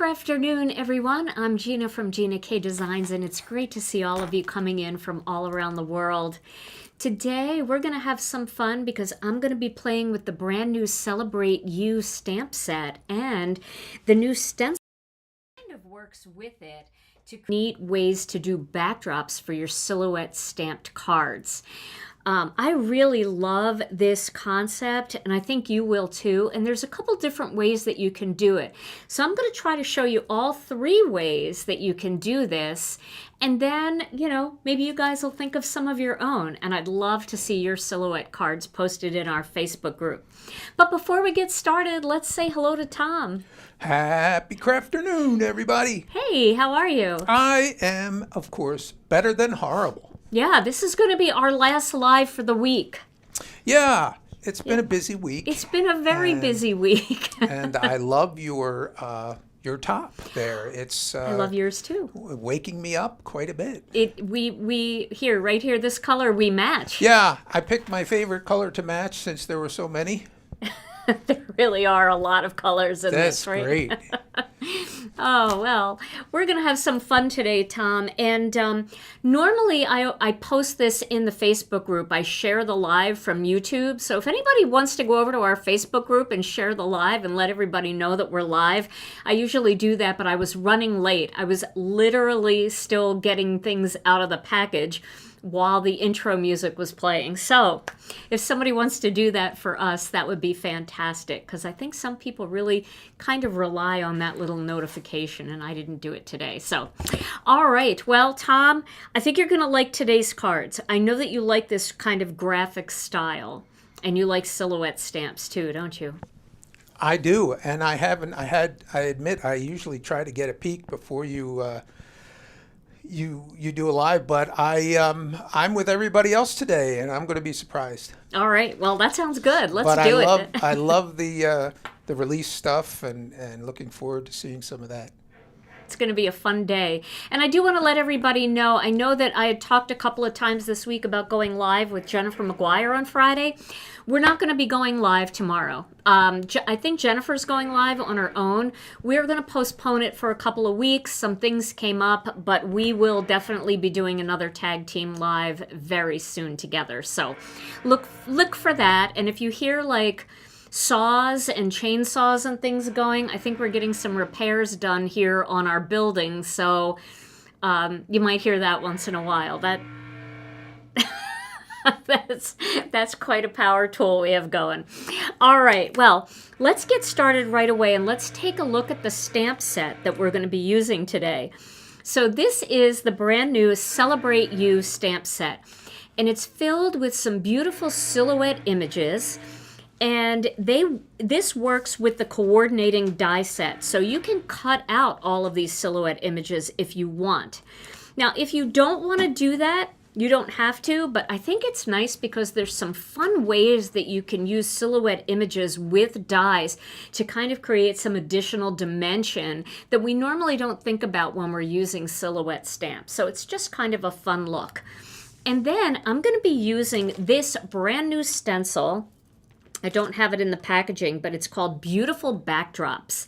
Crafternoon, everyone. I'm Gina from Gina K Designs, and it's great to see all of you coming in from all around the world. Today, we're going to have some fun because I'm going to be playing with the brand new Celebrate You stamp set, and the new Stencil kind of works with it to create neat ways to do backdrops for your silhouette stamped cards. I really love this concept, and I think you will too. And there's a couple different ways that you can do it. So I'm going to try to show you all 3 ways that you can do this. And then, maybe you guys will think of some of your own. And I'd love to see your silhouette cards posted in our Facebook group. But before we get started, let's say hello to Tom. Happy Crafternoon, everybody. Hey, how are you? I am, of course, better than horrible. Yeah, this is going to be our last live for the week. Yeah, it's been a busy week. It's been a very busy week. And I love your top there. It's I love yours too. Waking me up quite a bit. We here, right here, this color we match. Yeah, I picked my favorite color to match since there were so many. There really are a lot of colors in That's this, right? Great. Oh, well, we're going to have some fun today, Tom. And normally I post this in the Facebook group. I share the live from YouTube. So if anybody wants to go over to our Facebook group and share the live and let everybody know that we're live, I usually do that, but I was running late. I was literally still getting things out of the package while the intro music was playing. So if somebody wants to do that for us, that would be fantastic, because I think some people really kind of rely on that little notification, and I didn't do it today. So, all right. Well, Tom, I think you're going to like today's cards. I know that you like this kind of graphic style, and you like silhouette stamps too, don't you? I do, and I admit I usually try to get a peek before you do a live, but I'm with everybody else today, and I'm going to be surprised. All right. Well, that sounds good. Let's do it. I love the release stuff, and looking forward to seeing some of that. It's going to be a fun day. And I do want to let everybody know, I know that I had talked a couple of times this week about going live with Jennifer McGuire on Friday. We're not going to be going live tomorrow. I think Jennifer's going live on her own. We're going to postpone it for a couple of weeks. Some things came up, but we will definitely be doing another tag team live very soon together. So look for that. And if you hear like saws and chainsaws and things going, I think we're getting some repairs done here on our building, so you might hear that once in a while. That's quite a power tool we have going. All right, well, let's get started right away, and let's take a look at the stamp set that we're going to be using today. So this is the brand new Celebrate You stamp set, and it's filled with some beautiful silhouette images. And this works with the coordinating die set. So you can cut out all of these silhouette images if you want. Now, if you don't want to do that, you don't have to, but I think it's nice because there's some fun ways that you can use silhouette images with dies to kind of create some additional dimension that we normally don't think about when we're using silhouette stamps. So it's just kind of a fun look. And then I'm going to be using this brand new stencil. I don't have it in the packaging, but it's called Beautiful Backdrops.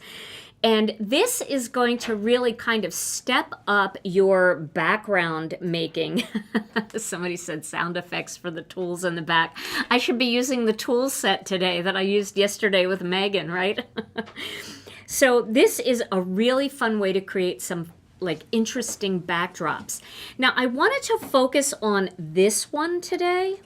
And this is going to really kind of step up your background making. Somebody said sound effects for the tools in the back. I should be using the tool set today that I used yesterday with Megan, right? So this is a really fun way to create some like interesting backdrops. Now I wanted to focus on this one today.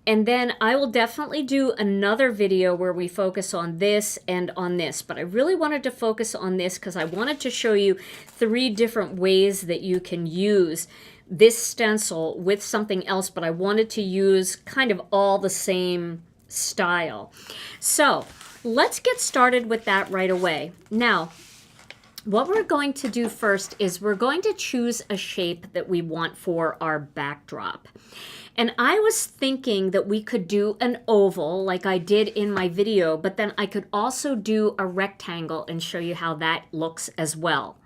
And then I will definitely do another video where we focus on this and on this. But I really wanted to focus on this because I wanted to show you 3 different ways that you can use this stencil with something else. But I wanted to use kind of all the same style. So let's get started with that right away. Now, what we're going to do first is we're going to choose a shape that we want for our backdrop. And I was thinking that we could do an oval like I did in my video, but then I could also do a rectangle and show you how that looks as well.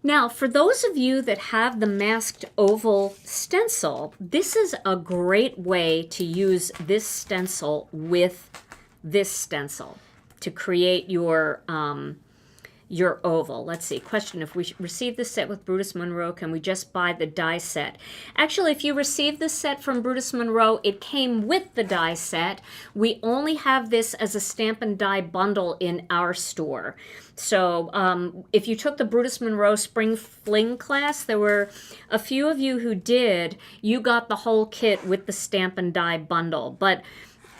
Now, for those of you that have the masked oval stencil, this is a great way to use this stencil with this stencil to create your your oval. Let's see. Question: if we receive the set with Brutus Monroe, can we just buy the die set? Actually, if you receive the set from Brutus Monroe, it came with the die set. We only have this as a stamp and die bundle in our store. So if you took the Brutus Monroe Spring Fling class, there were a few of you who did. You got the whole kit with the stamp and die bundle. But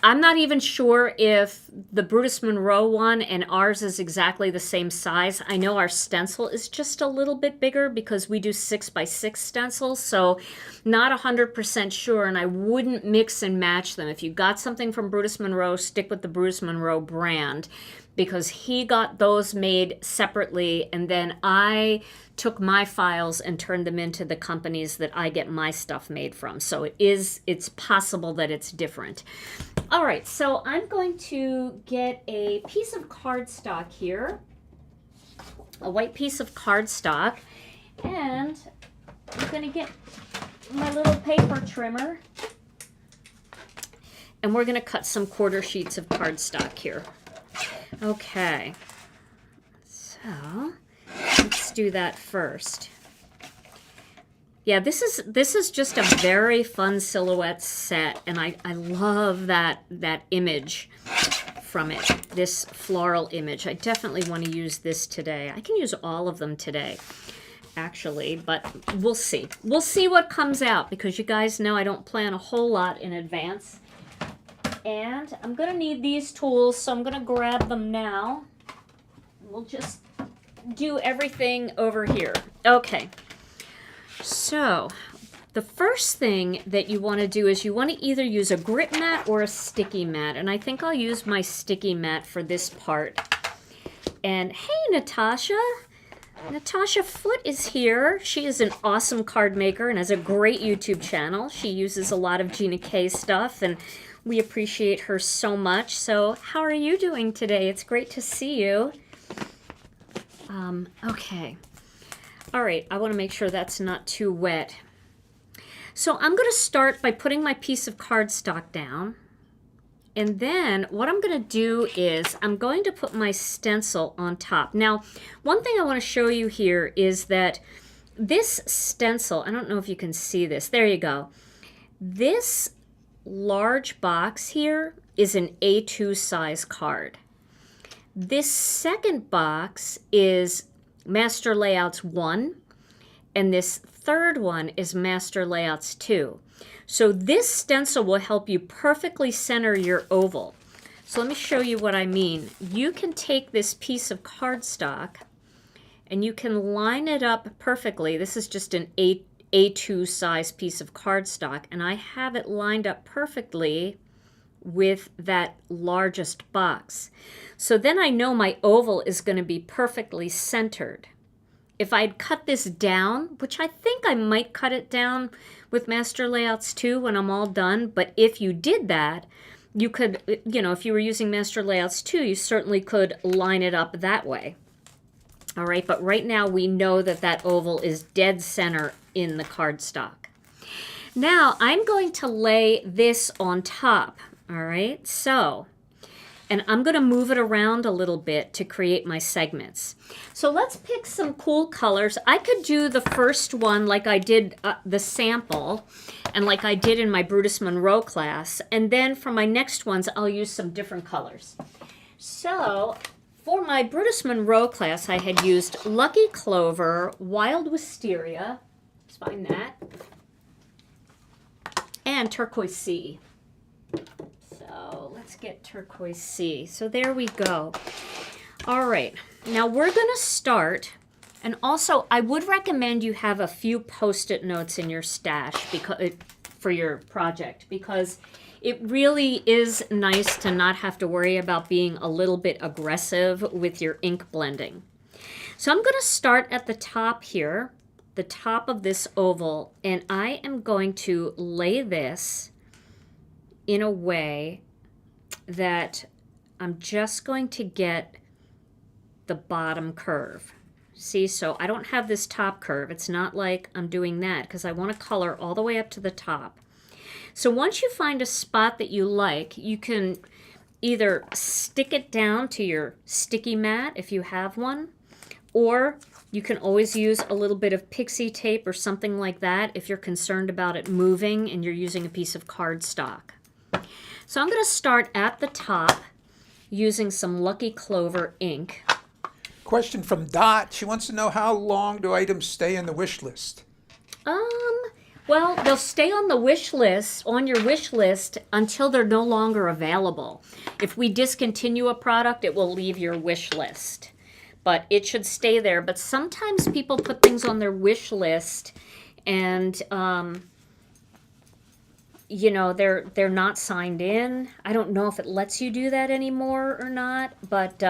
I'm not even sure if the Brutus Monroe one and ours is exactly the same size. I know our stencil is just a little bit bigger because we do 6x6 stencils, so not 100% sure, and I wouldn't mix and match them. If you got something from Brutus Monroe, stick with the Brutus Monroe brand, because he got those made separately, and then I took my files and turned them into the companies that I get my stuff made from. So it's possible that it's different. All right, so I'm going to get a piece of cardstock here, a white piece of cardstock, and I'm going to get my little paper trimmer, and we're going to cut some quarter sheets of cardstock here. Okay, so let's do that first. Yeah, this is just a very fun silhouette set, and I love that image from it, this floral image. I definitely want to use this today. I can use all of them today, actually, but we'll see. We'll see what comes out, because you guys know I don't plan a whole lot in advance. And I'm going to need these tools, so I'm going to grab them now. We'll just do everything over here. Okay. So the first thing that you want to do is you want to either use a grip mat or a sticky mat. And I think I'll use my sticky mat for this part. And hey, Natasha. Natasha Foote is here. She is an awesome card maker and has a great YouTube channel. She uses a lot of Gina K stuff, and we appreciate her so much. So how are you doing today? It's great to see you. Okay. All right, I want to make sure that's not too wet. So I'm going to start by putting my piece of cardstock down. And then what I'm going to do is I'm going to put my stencil on top. Now, one thing I want to show you here is that this stencil, I don't know if you can see this. There you go. This large box here is an A2 size card. This second box is Master Layouts 1, and this third one is Master Layouts 2. So this stencil will help you perfectly center your oval. So let me show you what I mean. You can take this piece of cardstock and you can line it up perfectly. This is just an A2 size piece of cardstock, and I have it lined up perfectly with that largest box. So then I know my oval is going to be perfectly centered. If I'd cut this down, which I think I might cut it down with Master Layouts 2 when I'm all done, but if you did that, you could, if you were using Master Layouts 2, you certainly could line it up that way. All right, but right now we know that that oval is dead center in the cardstock. Now I'm going to lay this on top. All right, so, and I'm going to move it around a little bit to create my segments. So let's pick some cool colors. I could do the first one like I did the sample and like I did in my Brutus Monroe class. And then for my next ones, I'll use some different colors. So for my Brutus Monroe class, I had used Lucky Clover, Wild Wisteria, let's find that, and Turquoise Sea. So let's get Turquoise Sea. So there we go. All right, now we're going to start, and also I would recommend you have a few Post-it notes in your stash for your project, because it really is nice to not have to worry about being a little bit aggressive with your ink blending. So I'm going to start at the top here, the top of this oval, and I am going to lay this in a way that I'm just going to get the bottom curve. See, so I don't have this top curve. It's not like I'm doing that because I want to color all the way up to the top. So once you find a spot that you like, you can either stick it down to your sticky mat if you have one, Or you can always use a little bit of pixie tape or something like that if you're concerned about it moving and you're using a piece of cardstock. So I'm going to start at the top using some Lucky Clover ink. Question from Dot. She wants to know, how long do items stay in the wish list? Well, they'll stay on the wish list, on your wish list, until they're no longer available. If we discontinue a product, it will leave your wish list. But it should stay there. But sometimes people put things on their wish list and, you know, they're not signed in. I don't know if it lets you do that anymore or not, but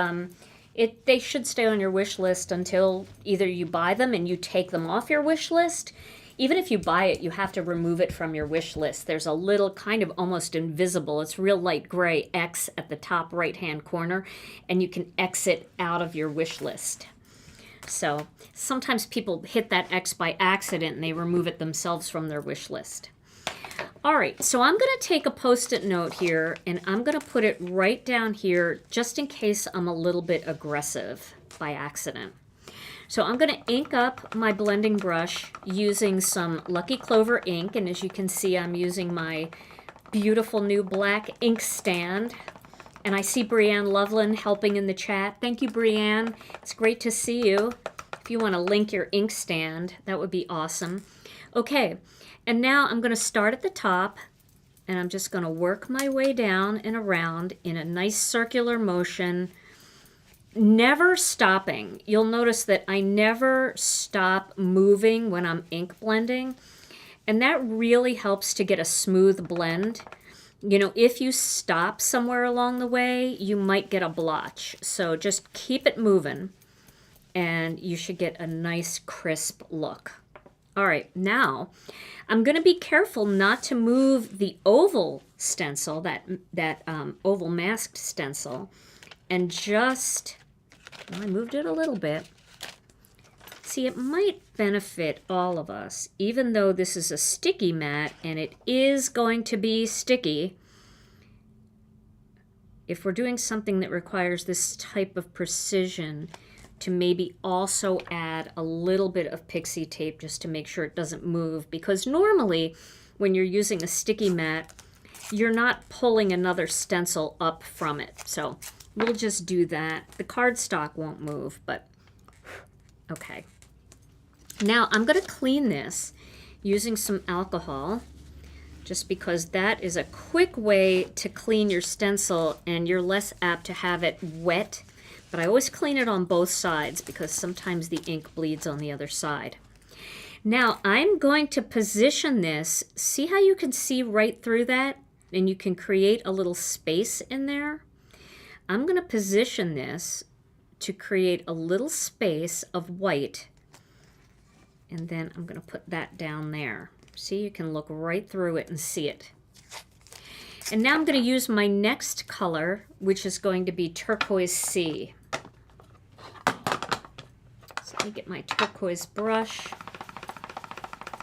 they should stay on your wish list until either you buy them and you take them off your wish list. Even if you buy it, you have to remove it from your wish list. There's a little kind of almost invisible, it's real light gray, X at the top right-hand corner, and you can exit out of your wish list. So sometimes people hit that X by accident and they remove it themselves from their wish list. All right, so I'm going to take a Post-it note here, and I'm going to put it right down here just in case I'm a little bit aggressive by accident. So I'm going to ink up my blending brush using some Lucky Clover ink, and as you can see, I'm using my beautiful new black ink stand. And I see Brianne Loveland helping in the chat. Thank you, Brianne. It's great to see you. If you want to link your ink stand, that would be awesome. Okay, and now I'm going to start at the top, and I'm just going to work my way down and around in a nice circular motion, never stopping. You'll notice that I never stop moving when I'm ink blending, and that really helps to get a smooth blend. You know, if you stop somewhere along the way, you might get a blotch. So just keep it moving, and you should get a nice crisp look. All right, now I'm going to be careful not to move the oval stencil, that oval masked stencil, and just, well, I moved it a little bit. See, it might benefit all of us, even though this is a sticky mat and it is going to be sticky. If we're doing something that requires this type of precision, to maybe also add a little bit of pixie tape just to make sure it doesn't move, because normally when you're using a sticky mat, you're not pulling another stencil up from it. So we'll just do that. The cardstock won't move, but okay. Now I'm going to clean this using some alcohol, just because that is a quick way to clean your stencil and you're less apt to have it wet. But I always clean it on both sides because sometimes the ink bleeds on the other side. Now I'm going to position this. See how you can see right through that? And you can create a little space in there. I'm going to position this to create a little space of white. And then I'm going to put that down there. See, you can look right through it and see it. And now I'm going to use my next color, which is going to be Turquoise Sea. So let me get my turquoise brush.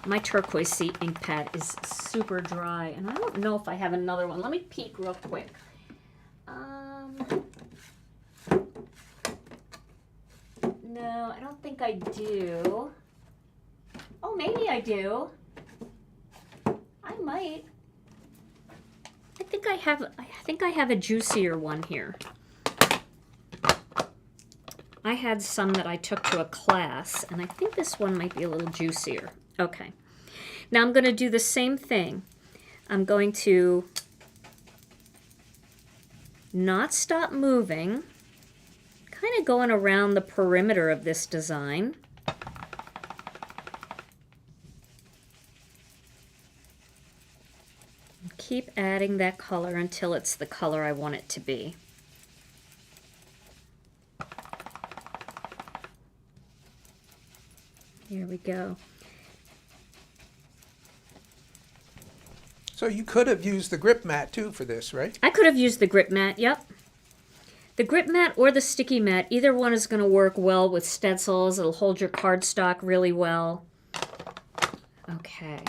My Turquoise Sea ink pad is super dry, and I don't know if I have another one. Let me peek real quick. No, I don't think I do. Oh, maybe I do. I might. I think I have a juicier one here. I had some that I took to a class, and I think this one might be a little juicier. Okay. Now I'm going to do the same thing. I'm going to not stop moving, kind of going around the perimeter of this design. Keep adding that color until it's the color I want it to be. Here we go. So you could have used the grip mat too for this, right? I could have used the grip mat, yep. The grip mat or the sticky mat, either one is going to work well with stencils. It'll hold your cardstock really well. Okay.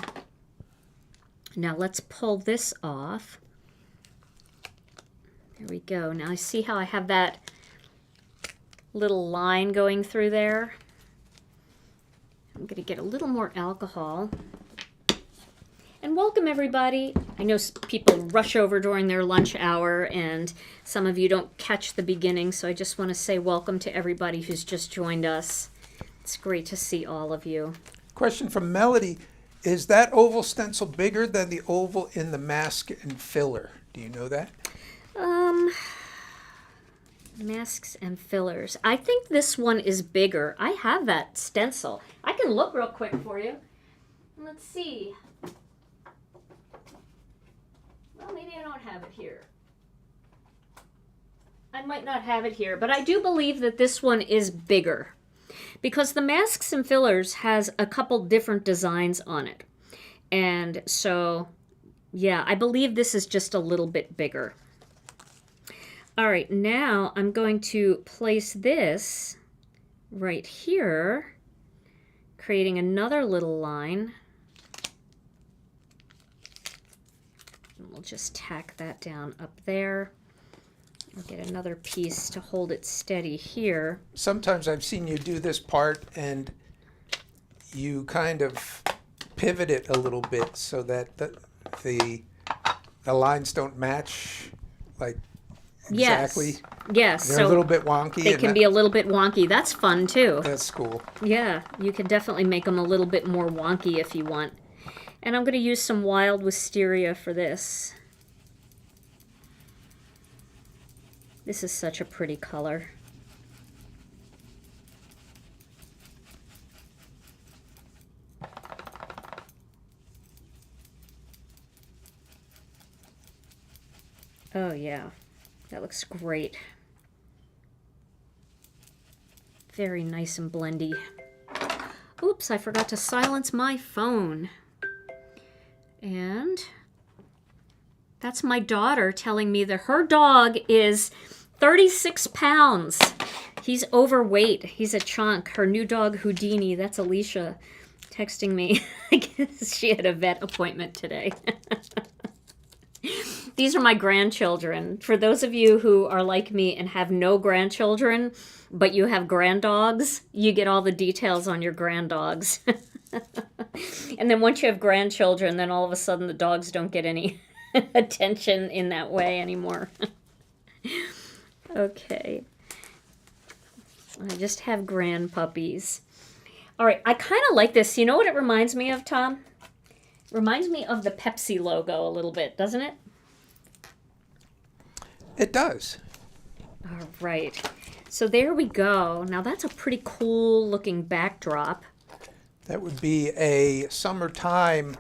Now let's pull this off. There we go. Now I see how I have that little line going through there. I'm going to get a little more alcohol. And welcome, everybody. I know people rush over during their lunch hour, and some of you don't catch the beginning, so I just want to say welcome to everybody who's just joined us. It's great to see all of you. Question from Melody. Is that oval stencil bigger than the oval in the mask and filler? Do you know that? Masks and fillers. I think this one is bigger. I have that stencil. I can look real quick for you. Let's see. Well, maybe I don't have it here. I might not have it here, but I do believe that this one is bigger because the masks and fillers has a couple different designs on it. And so, yeah, I believe this is just a little bit bigger. All right, now I'm going to place this right here, creating another little line. And we'll just tack that down up there. I'll get another piece to hold it steady here. Sometimes I've seen you do this part and you kind of pivot it a little bit so that the lines don't match like exactly. Yes. They're So a little bit wonky. they can be a little bit wonky. That's fun too. That's cool. Yeah, you can definitely make them a little bit more wonky if you want. And I'm going to use some wild wisteria for this. This is such a pretty color. Oh yeah, that looks great. Very nice and blendy. Oops, I forgot to silence my phone. And that's my daughter telling me that her dog is 36 pounds. He's overweight. He's a chunk. Her new dog, Houdini, that's Alicia texting me. I guess she had a vet appointment today. These are my grandchildren. For those of you who are like me and have no grandchildren, but you have granddogs, you get all the details on your granddogs. And then once you have grandchildren, then all of a sudden the dogs don't get any attention in that way anymore. Okay. I just have grand puppies. All right, I kind of like this. You know what it reminds me of, Tom? It reminds me of the Pepsi logo a little bit, doesn't it? It does. All right. So there we go. Now that's a pretty cool looking backdrop. That would be a summertime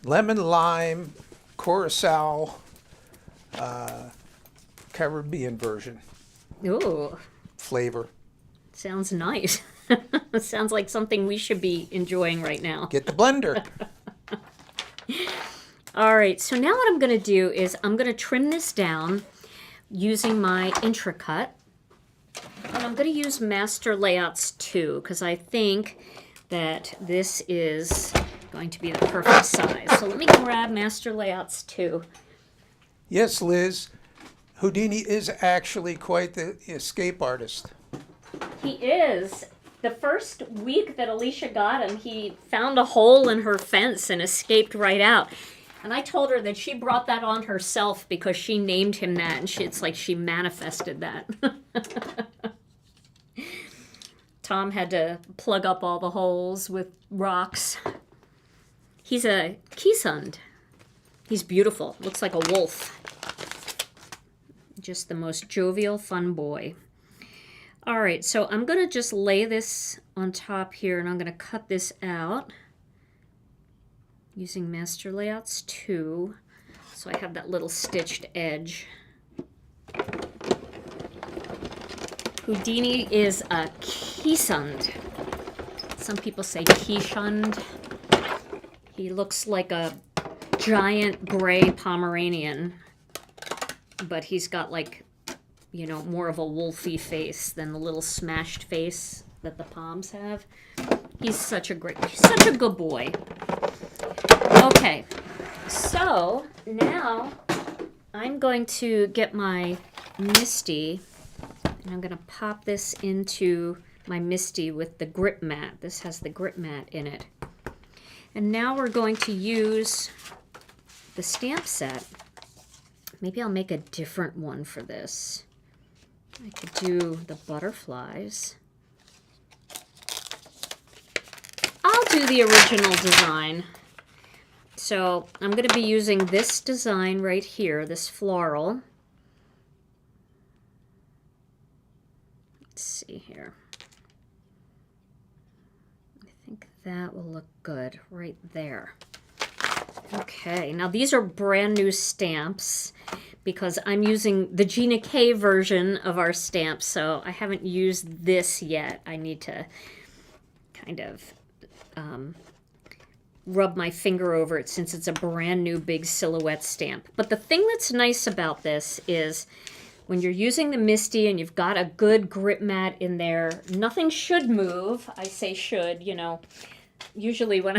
lemon lime curacao Caribbean version Ooh, flavor. sounds nice. Sounds like something we should be enjoying right now. Get the blender. All right, so now what I'm going to do is I'm going to trim this down using my Intracut. And I'm going to use Master Layouts 2 because I think that this is going to be the perfect size. So let me grab Master Layouts 2. Yes, Liz. Houdini is actually quite the escape artist. He is. The first week that Alicia got him, he found a hole in her fence and escaped right out. And I told her that she brought that on herself because she named him that, and it's like she manifested that. Tom had to plug up all the holes with rocks. He's a Keesund. He's beautiful. Looks like a wolf. Just the most jovial, fun boy. All right, so I'm going to just lay this on top here, and I'm going to cut this out using Master Layouts 2, so I have that little stitched edge. Houdini is a Keesund. Some people say Keeshund. He looks like a giant gray Pomeranian, but he's got like, you know, more of a wolfy face than the little smashed face that the Poms have. He's such a good boy. Okay, so now I'm going to get my Misty And I'm going to pop this into my Misty with the grip mat. This has the grip mat in it. And now we're going to use the stamp set. Maybe I'll make a different one for this. I could do the butterflies. I'll do the original design. So I'm going to be using this design right here, this floral. Let's see here. I think that will look good right there. Okay, now these are brand new stamps because I'm using the Gina K version of our stamps, so I haven't used this yet. I need to kind of rub my finger over it since it's a brand new big silhouette stamp. But the thing that's nice about this is when you're using the Misty and you've got a good grip mat in there, nothing should move. I say should, you know. Usually when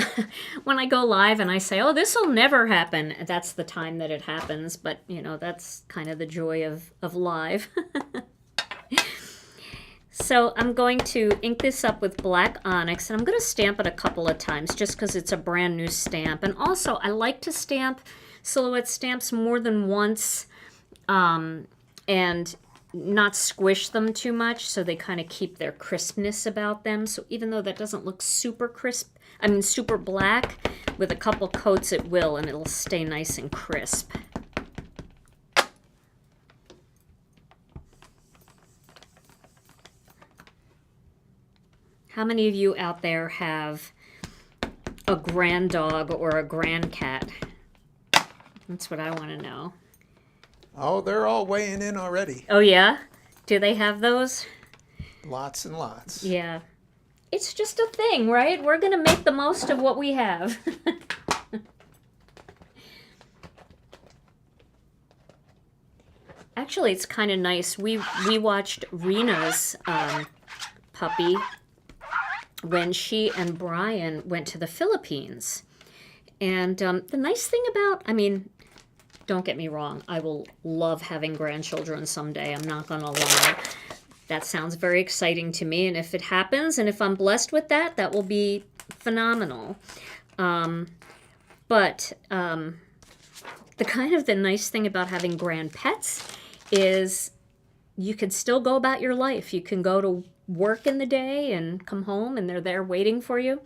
I go live and I say, oh, this will never happen, that's the time that it happens. But, you know, that's kind of the joy of live. So I'm going to ink this up with black Onyx, and I'm going to stamp it a couple of times just because it's a brand new stamp. And also, I like to stamp silhouette stamps more than once and not squish them too much so they kind of keep their crispness about them. So even though that doesn't look super crisp, I mean super black, with a couple coats it will, and it'll stay nice and crisp. How many of you out there have a grand dog or a grand cat? That's what I want to know. Oh, they're all weighing in already. Oh, yeah? Do they have those? Lots and lots. Yeah. It's just a thing, right? We're going to make the most of what we have. Actually, it's kind of nice. We watched Rena's puppy when she and Brian went to the Philippines. And the nice thing about, I mean, don't get me wrong, I will love having grandchildren someday. I'm not going to lie. That sounds very exciting to me. And if it happens, and if I'm blessed with that, that will be phenomenal. But the nice thing about having grand pets is you can still go about your life. You can go to work in the day and come home and they're there waiting for you.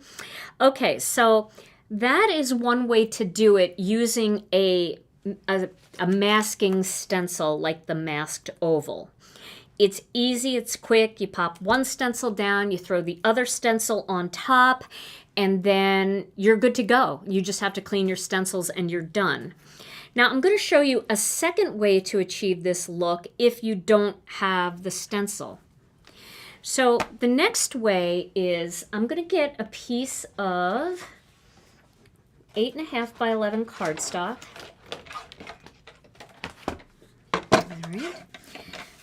Okay, so that is one way to do it using a masking stencil like the masked oval. It's easy, it's quick. You pop one stencil down, you throw the other stencil on top, and then you're good to go. You just have to clean your stencils and you're done. Now I'm going to show you a second way to achieve this look if you don't have the stencil. So the next way is I'm going to get a piece of 8.5 by 11 cardstock. All right.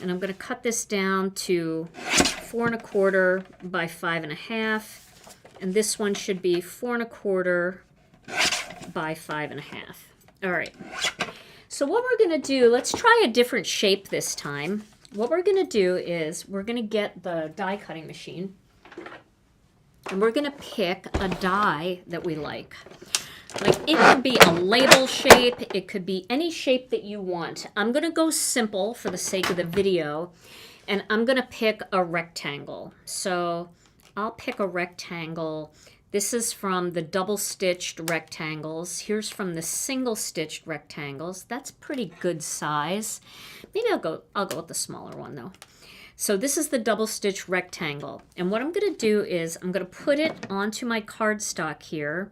And I'm going to cut this down to 4.25 by 5.5. And this one should be 4.25 by 5.5. All right. So what we're going to do, let's try a different shape this time. What we're going to do is we're going to get the die cutting machine and we're going to pick a die that we like. Like it could be a label shape, it could be any shape that you want. I'm going to go simple for the sake of the video, and I'm going to pick a rectangle. So I'll pick a rectangle. This is from the double-stitched rectangles. Here's from the single-stitched rectangles. That's pretty good size. Maybe I'll go with the smaller one, though. So this is the double-stitched rectangle. And what I'm going to do is I'm going to put it onto my cardstock here.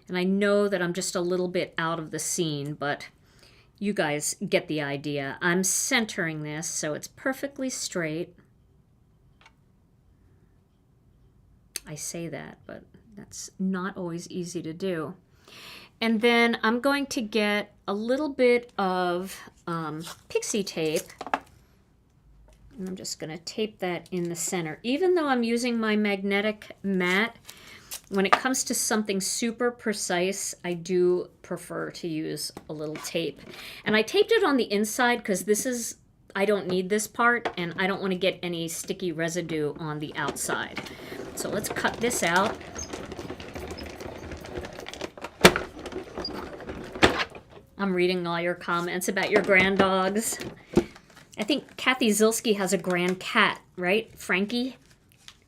And I know that I'm just a little bit out of the scene, but you guys get the idea. I'm centering this so it's perfectly straight. I say that, but that's not always easy to do. And then I'm going to get a little bit of pixie tape. And I'm just going to tape that in the center. Even though I'm using my magnetic mat, when it comes to something super precise, I do prefer to use a little tape. And I taped it on the inside because this is I don't need this part, and I don't want to get any sticky residue on the outside. So let's cut this out. I'm reading all your comments about your grand dogs. I think Kathy Zilski has a grand cat, right? Frankie?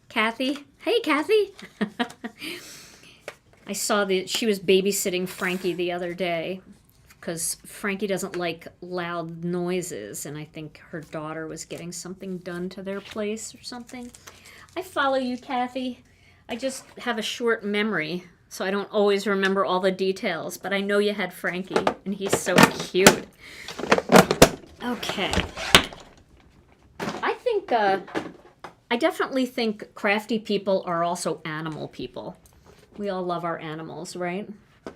Kathy? Hey, Kathy! I saw that she was babysitting Frankie the other day because Frankie doesn't like loud noises, and I think her daughter was getting something done to their place or something. I follow you, Kathy. I just have a short memory, so I don't always remember all the details, but I know you had Frankie, and he's so cute. Okay. I definitely think crafty people are also animal people. We all love our animals, right? All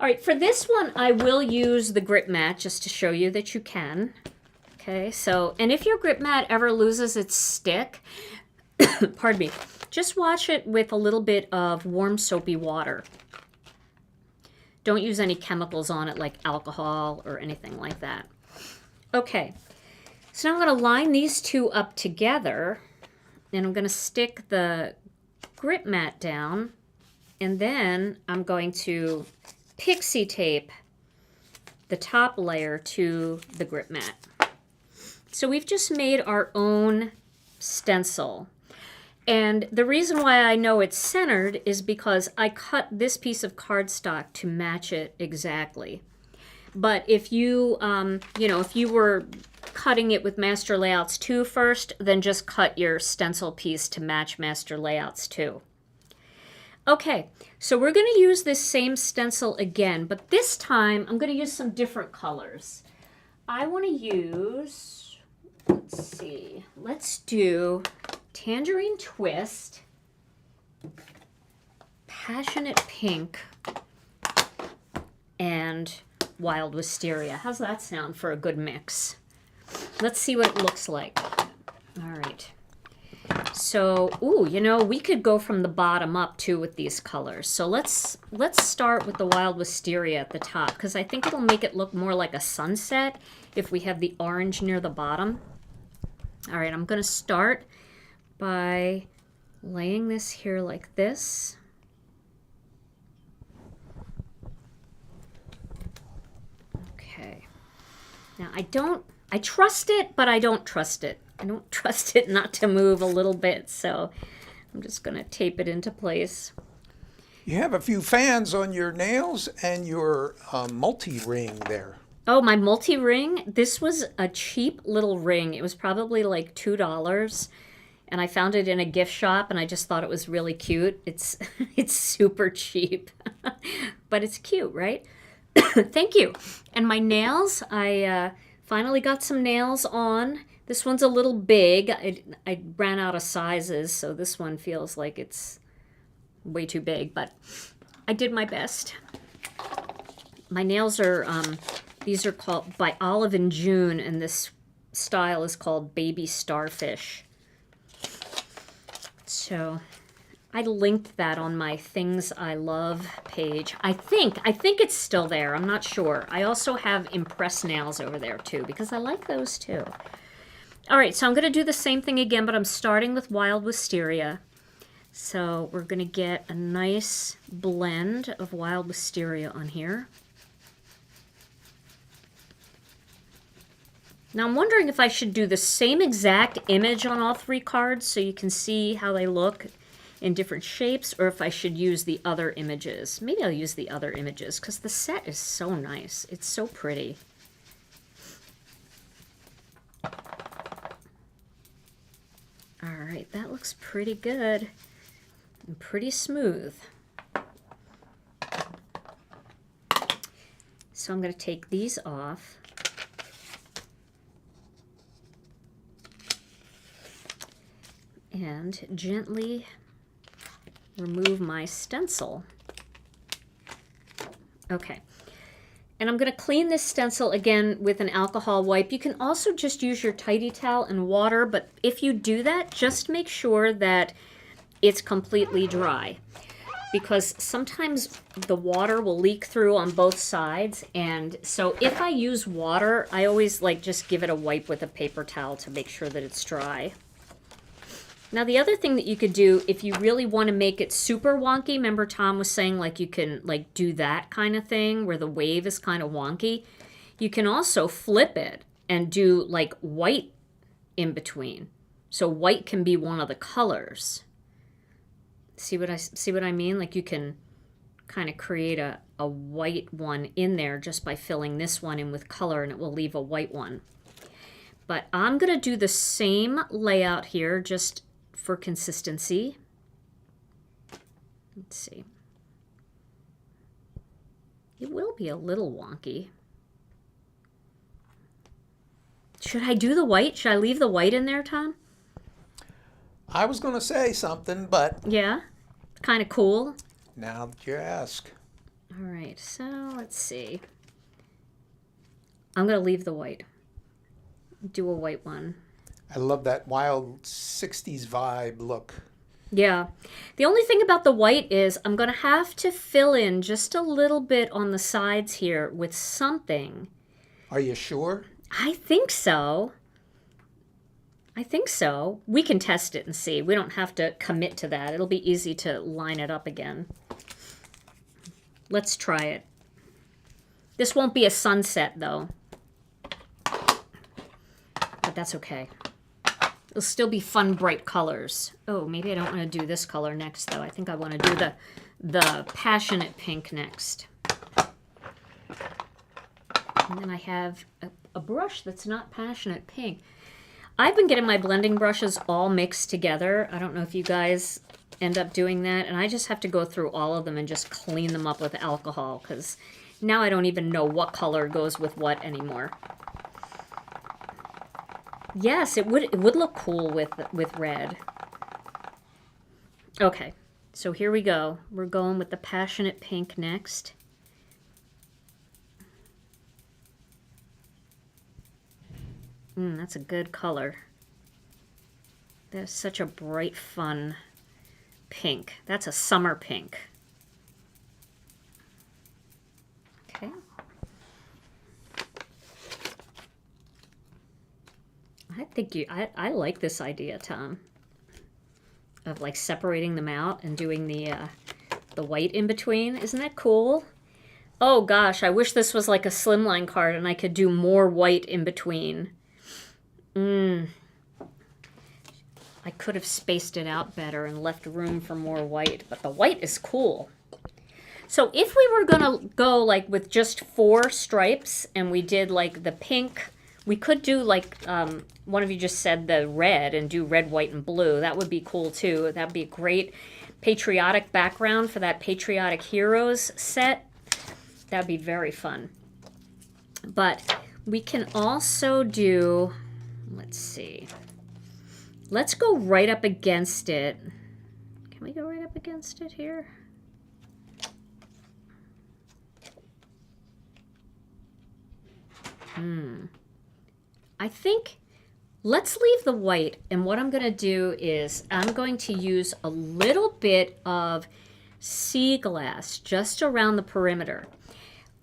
right, for this one, I will use the grip mat just to show you that you can. Okay, so, and if your grip mat ever loses its stick, pardon me, just wash it with a little bit of warm soapy water. Don't use any chemicals on it like alcohol or anything like that. Okay, so now I'm going to line these two up together, and I'm going to stick the grip mat down, and then I'm going to pixie tape the top layer to the grip mat. So we've just made our own stencil. And the reason why I know it's centered is because I cut this piece of cardstock to match it exactly. But if you, if you were cutting it with Master Layouts 2 first, then just cut your stencil piece to match Master Layouts 2. Okay, so we're going to use this same stencil again, but this time I'm going to use some different colors. I want to use, let's do Tangerine Twist, Passionate Pink, and Wild Wisteria. How's that sound for a good mix? Let's see what it looks like. All right. So, we could go from the bottom up too with these colors. So let's start with the Wild Wisteria at the top, because I think it'll make it look more like a sunset if we have the orange near the bottom. All right, I'm going to start by laying this here like this. Okay. Now I trust it, but I don't trust it. I don't trust it not to move a little bit, so I'm just going to tape it into place. You have a few fans on your nails and your multi-ring there. Oh, my multi-ring? This was a cheap little ring. It was probably like $2, and I found it in a gift shop, and I just thought it was really cute. It's super cheap, but it's cute, right? Thank you. And my nails, I finally got some nails on. This one's a little big. I ran out of sizes, so this one feels like it's way too big, but I did my best. My nails are, these are called by Olive and June, and this style is called Baby Starfish. So I linked that on my Things I Love page. I think it's still there. I'm not sure. I also have impressed nails over there too, because I like those too. All right, so I'm going to do the same thing again, but I'm starting with Wild Wisteria. So we're going to get a nice blend of Wild Wisteria on here. Now I'm wondering if I should do the same exact image on all three cards so you can see how they look in different shapes, or if I should use the other images. Maybe I'll use the other images because the set is so nice. It's so pretty. All right, that looks pretty good and pretty smooth. So I'm going to take these off. And gently remove my stencil. Okay. And I'm going to clean this stencil again with an alcohol wipe. You can also just use your tidy towel and water, but if you do that, just make sure that it's completely dry. because sometimes the water will leak through on both sides. And so if I use water, I always like just give it a wipe with a paper towel to make sure that it's dry. Now, the other thing that you could do if you really want to make it super wonky, remember Tom was saying like you can like do that kind of thing where the wave is kind of wonky. You can also flip it and do like white in between. So white can be one of the colors. See what I mean? Like you can kind of create a white one in there just by filling this one in with color, and it will leave a white one. But I'm going to do the same layout here just for consistency. Let's see. It will be a little wonky. Should I do the white? Should I leave the white in there, Tom? I was going to say something, but Yeah, kind of cool. now that you ask. All right, so let's see. I'm going to leave the white. Do a white one. I love that wild 60s vibe look. Yeah. The only thing about the white is I'm going to have to fill in just a little bit on the sides here with something. Are you sure? I think so. I think so. We can test it and see. We don't have to commit to that. It'll be easy to line it up again. Let's try it. This won't be a sunset, though. But that's okay. It'll still be fun, bright colors. Oh, maybe I don't want to do this color next, though. I think I want to do the passionate pink next. And then I have a brush that's not passionate pink. I've been getting my blending brushes all mixed together. I don't know if you guys end up doing that. And I just have to go through all of them and just clean them up with alcohol, because now I don't even know what color goes with what anymore. Yes, it would look cool with red. Okay, so here we go. We're going with the passionate pink next. That's a good color. That's such a bright, fun pink. That's a summer pink. Okay. I like this idea, Tom, of like separating them out and doing the white in between. Isn't that cool? Oh gosh, I wish this was like a slimline card and I could do more white in between. I could have spaced it out better and left room for more white, but the white is cool. So if we were gonna go like with just 4 stripes and we did like the pink, we could do like one of you just said the red and do red, white, and blue. That would be cool too. That'd be a great patriotic background for that Patriotic Heroes set. That'd be very fun. But we can also do, let's see. Let's go right up against it. Can we go right up against it here? I think let's leave the white, and what I'm going to do is I'm going to use a little bit of sea glass just around the perimeter,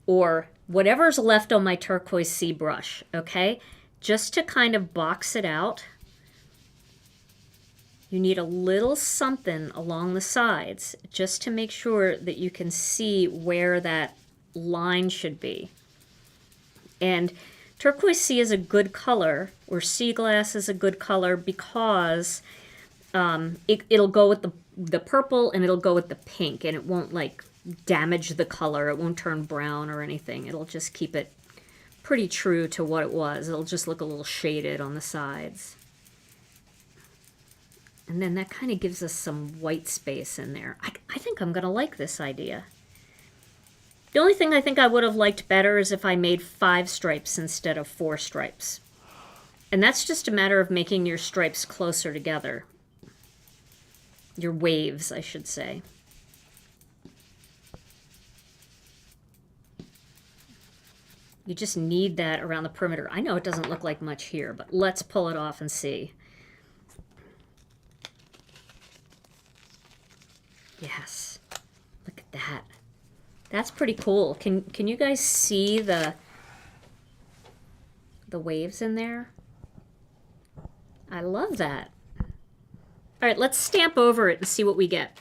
or whatever's left on my Turquoise Sea brush, okay? Just to kind of box it out. You need a little something along the sides just to make sure that you can see where that line should be. And Turquoise Sea is a good color, or sea glass is a good color, because it'll go with the purple and it'll go with the pink, and it won't like damage the color. It won't turn brown or anything. It'll just keep it pretty true to what it was. It'll just look a little shaded on the sides. And then that kind of gives us some white space in there. I think I'm going to like this idea. The only thing I think I would have liked better is if I made 5 stripes instead of 4 stripes. And that's just a matter of making your stripes closer together. Your waves, I should say. You just need that around the perimeter. I know it doesn't look like much here, but let's pull it off and see. Yes. That's pretty cool. Can you guys see the waves in there? I love that. All right, let's stamp over it and see what we get.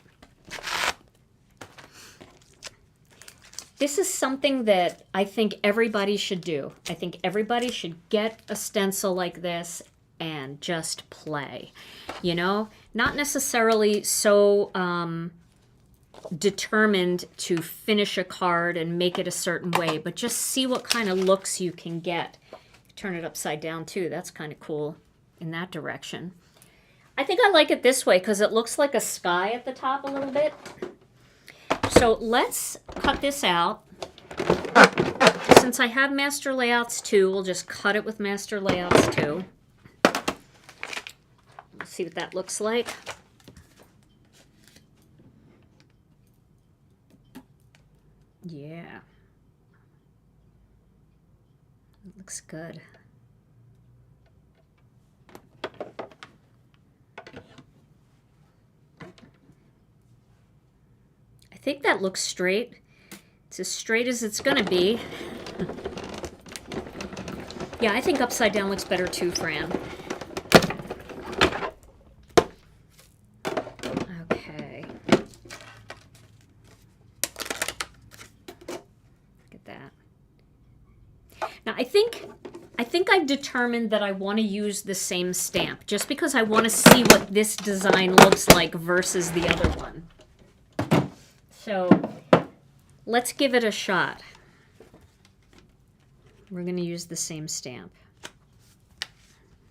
This is something that I think everybody should do. I think everybody should get a stencil like this and just play. You know, not necessarily so determined to finish a card and make it a certain way, but just see what kind of looks you can get. Turn it upside down too. That's kind of cool in that direction. I think I like it this way because it looks like a sky at the top a little bit. So let's cut this out. Since I have Master Layouts 2, we'll just cut it with Master Layouts 2. Let's see what that looks like. Yeah. It looks good. I think that looks straight. It's as straight as it's gonna be. Yeah, I think upside down looks better too, Fran. Okay. Look at that. Now I think I've determined that I want to use the same stamp just because I want to see what this design looks like versus the other one. So let's give it a shot. We're going to use the same stamp.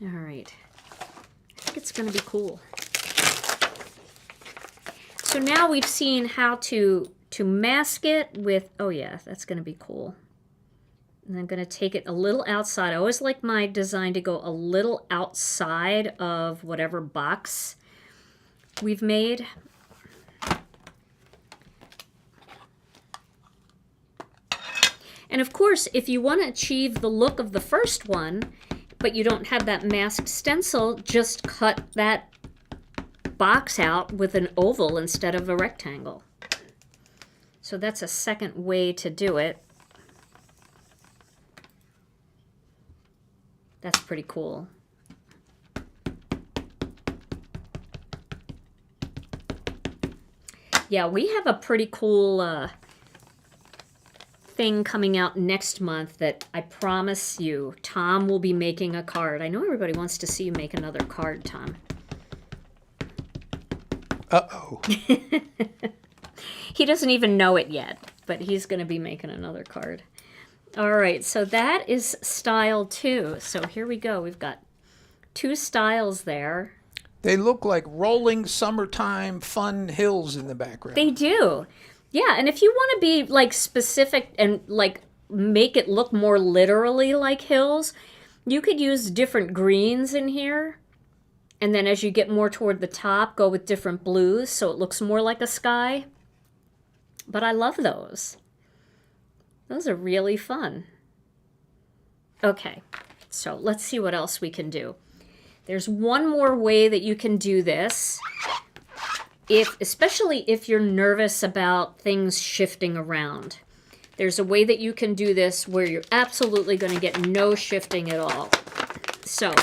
All right. I think it's going to be cool. So now we've seen how to mask it with, oh yeah, that's going to be cool. And I'm going to take it a little outside. I always like my design to go a little outside of whatever box we've made. And of course, if you want to achieve the look of the first one, but you don't have that masked stencil, just cut that box out with an oval instead of a rectangle. So that's a second way to do it. That's pretty cool. Yeah, we have a pretty cool thing coming out next month that I promise you, Tom will be making a card. I know everybody wants to see you make another card, Tom. Uh-oh. He doesn't even know it yet, but he's going to be making another card. All right, so that is style 2. So here we go. We've got 2 styles there. They look like rolling summertime fun hills in the background. They do. Yeah, and if you want to be like specific and like make it look more literally like hills, you could use different greens in here. And then as you get more toward the top, go with different blues so it looks more like a sky. But I love those. Those are really fun. Okay, so let's see what else we can do. There's one more way that you can do this, especially if you're nervous about things shifting around. There's a way that you can do this where you're absolutely going to get no shifting at all. So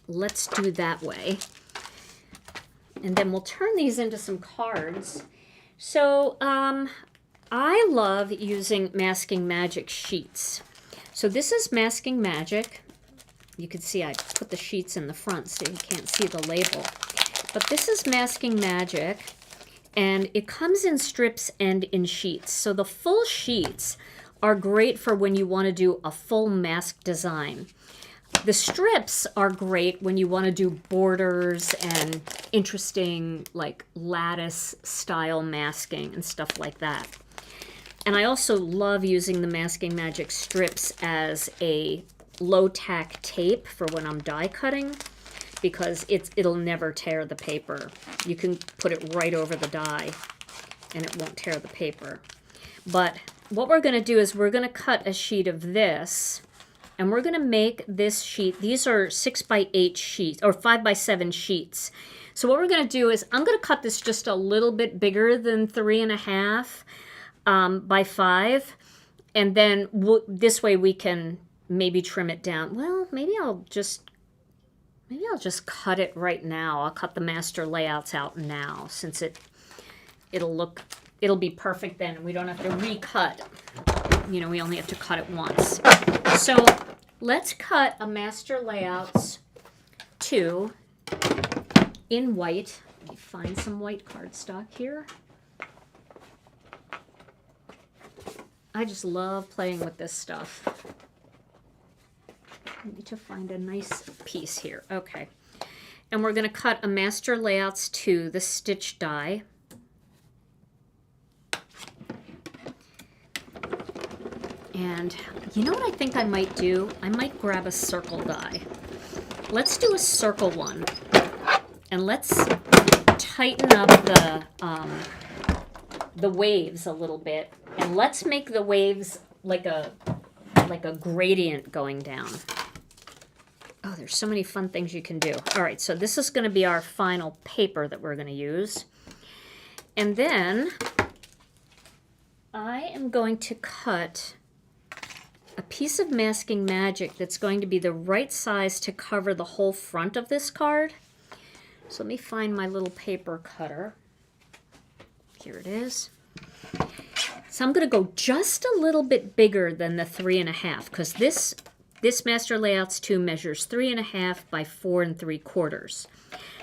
let's do that way. And then we'll turn these into some cards. So I love using Masking Magic sheets. So this is Masking Magic. You can see I put the sheets in the front so you can't see the label. But this is Masking Magic, and it comes in strips and in sheets. So the full sheets are great for when you want to do a full mask design. The strips are great when you want to do borders and interesting like lattice style masking and stuff like that. And I also love using the Masking Magic strips as a low tack tape for when I'm die cutting, because it'll never tear the paper. You can put it right over the die and it won't tear the paper. But what we're going to do is we're going to cut a sheet of this, and we're going to make this sheet. These are 6x8 sheets or 5x7 sheets. So what we're going to do is I'm going to cut this just a little bit bigger than 3.5. by 5. And then this way we can maybe trim it down. Well, maybe I'll just cut it right now. I'll cut the master layouts out now, since it'll be perfect then, and we don't have to recut. You know, we only have to cut it once. So let's cut a master layouts 2 in white. Let me find some white cardstock here. I just love playing with this stuff. I need to find a nice piece here. Okay. And we're going to cut a master layouts 2, the stitch die. And you know what I think I might do? I might grab a circle die. Let's do a circle one. And let's tighten up the waves a little bit. And let's make the waves like a gradient going down. Oh, there's so many fun things you can do. All right, so this is going to be our final paper that we're going to use. And then I am going to cut a piece of Masking Magic that's going to be the right size to cover the whole front of this card. So let me find my little paper cutter. Here it is. So I'm going to go just a little bit bigger than the 3.5, because this Master Layouts 2 measures 3.5 by 4 3/4.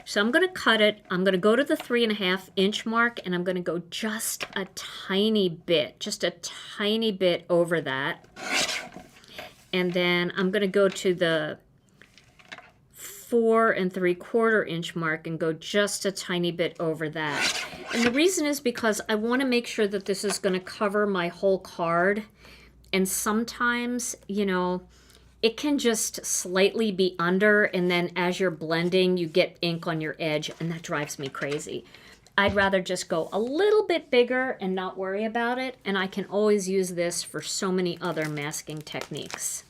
So I'm going to cut it. I'm going to go to the 3.5 inch mark, and I'm going to go just a tiny bit over that. And then I'm going to go to the 4 3/4 inch mark and go just a tiny bit over that. And the reason is because I want to make sure that this is going to cover my whole card. And sometimes, you know, it can just slightly be under, and then as you're blending, you get ink on your edge, and that drives me crazy. I'd rather just go a little bit bigger and not worry about it, and I can always use this for so many other masking techniques.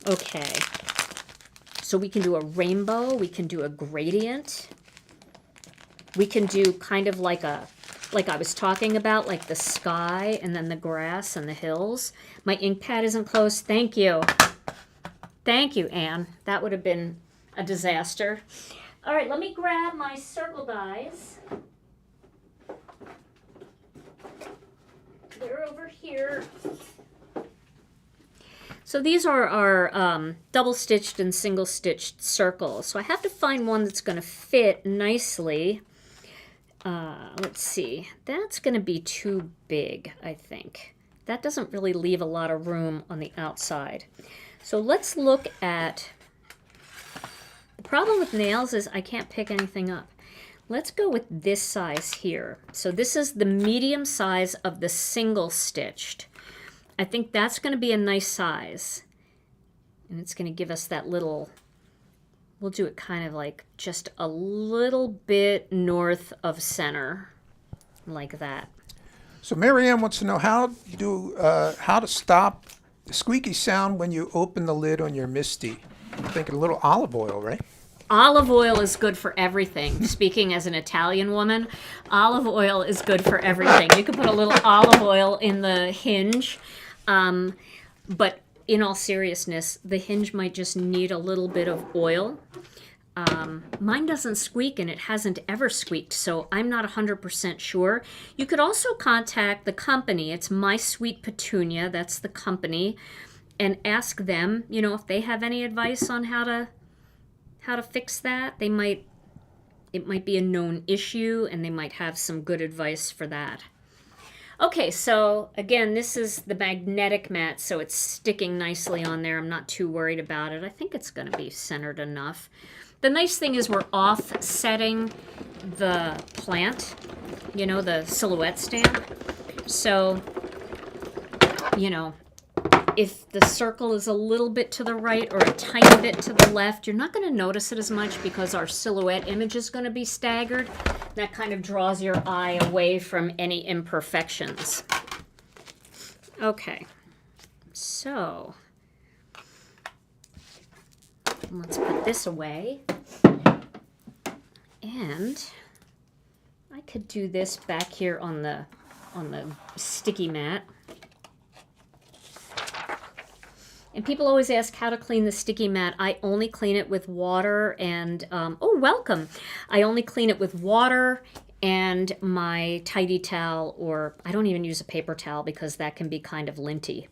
Okay, so we can do a rainbow, we can do a gradient, we can do kind of like I was talking about, like the sky and then the grass and the hills. My ink pad isn't close. Thank you. Thank you, Anne. That would have been a disaster. All right, let me grab my circle dies. They're over here. So these are our double-stitched and single-stitched circles. So I have to find one that's going to fit nicely. Let's see. That's going to be too big, I think. That doesn't really leave a lot of room on the outside. So let's look at, the problem with nails is I can't pick anything up. Let's go with this size here. So this is the medium size of the single stitched. I think that's going to be a nice size. And it's going to give us that little, we'll do it kind of like just a little bit north of center, like that. So Marianne wants to know how to stop the squeaky sound when you open the lid on your Misty. I'm thinking a little olive oil, right? Olive oil is good for everything. Speaking as an Italian woman, olive oil is good for everything. You could put a little olive oil in the hinge, but in all seriousness, the hinge might just need a little bit of oil. Mine doesn't squeak, and it hasn't ever squeaked, so I'm not 100% sure. You could also contact the company. It's My Sweet Petunia, that's the company, and ask them, you know, if they have any advice on how to fix that. It might be a known issue, and they might have some good advice for that. Okay, so again, this is the magnetic mat, so it's sticking nicely on there. I'm not too worried about it. I think it's going to be centered enough. The nice thing is we're offsetting the plant, you know, the silhouette stamp. So, you know, if the circle is a little bit to the right or a tiny bit to the left, you're not going to notice it as much because our silhouette image is going to be staggered. That kind of draws your eye away from any imperfections. Okay, so let's put this away. And I could do this back here on on the sticky mat. And people always ask how to clean the sticky mat. I only clean it with water and, oh, welcome. I only clean it with water and my tidy towel, or I don't even use a paper towel because that can be kind of linty.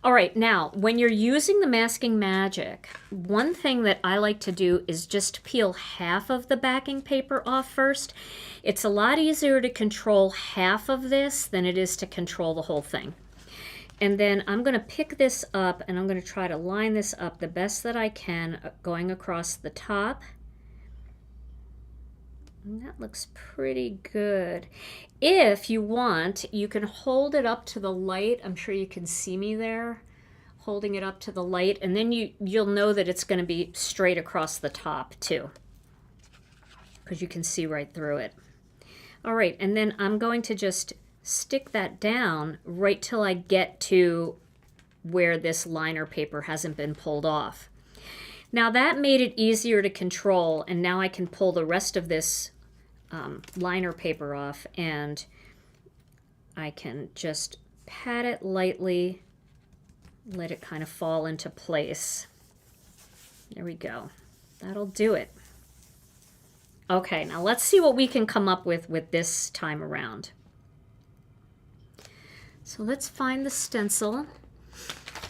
All right, now, when you're using the masking magic, one thing that I like to do is just peel half of the backing paper off first. It's a lot easier to control half of this than it is to control the whole thing. And then I'm going to pick this up and I'm going to try to line this up the best that I can going across the top. And that looks pretty good. If you want, you can hold it up to the light. I'm sure you can see me there, holding it up to the light. And then you'll know that it's going to be straight across the top too, because you can see right through it. All right, and then I'm going to just stick that down right till I get to where this liner paper hasn't been pulled off. Now that made it easier to control, and now I can pull the rest of this liner paper off, and I can just pat it lightly, let it kind of fall into place. There we go. That'll do it. Okay, now let's see what we can come up with this time around. So let's find the stencil.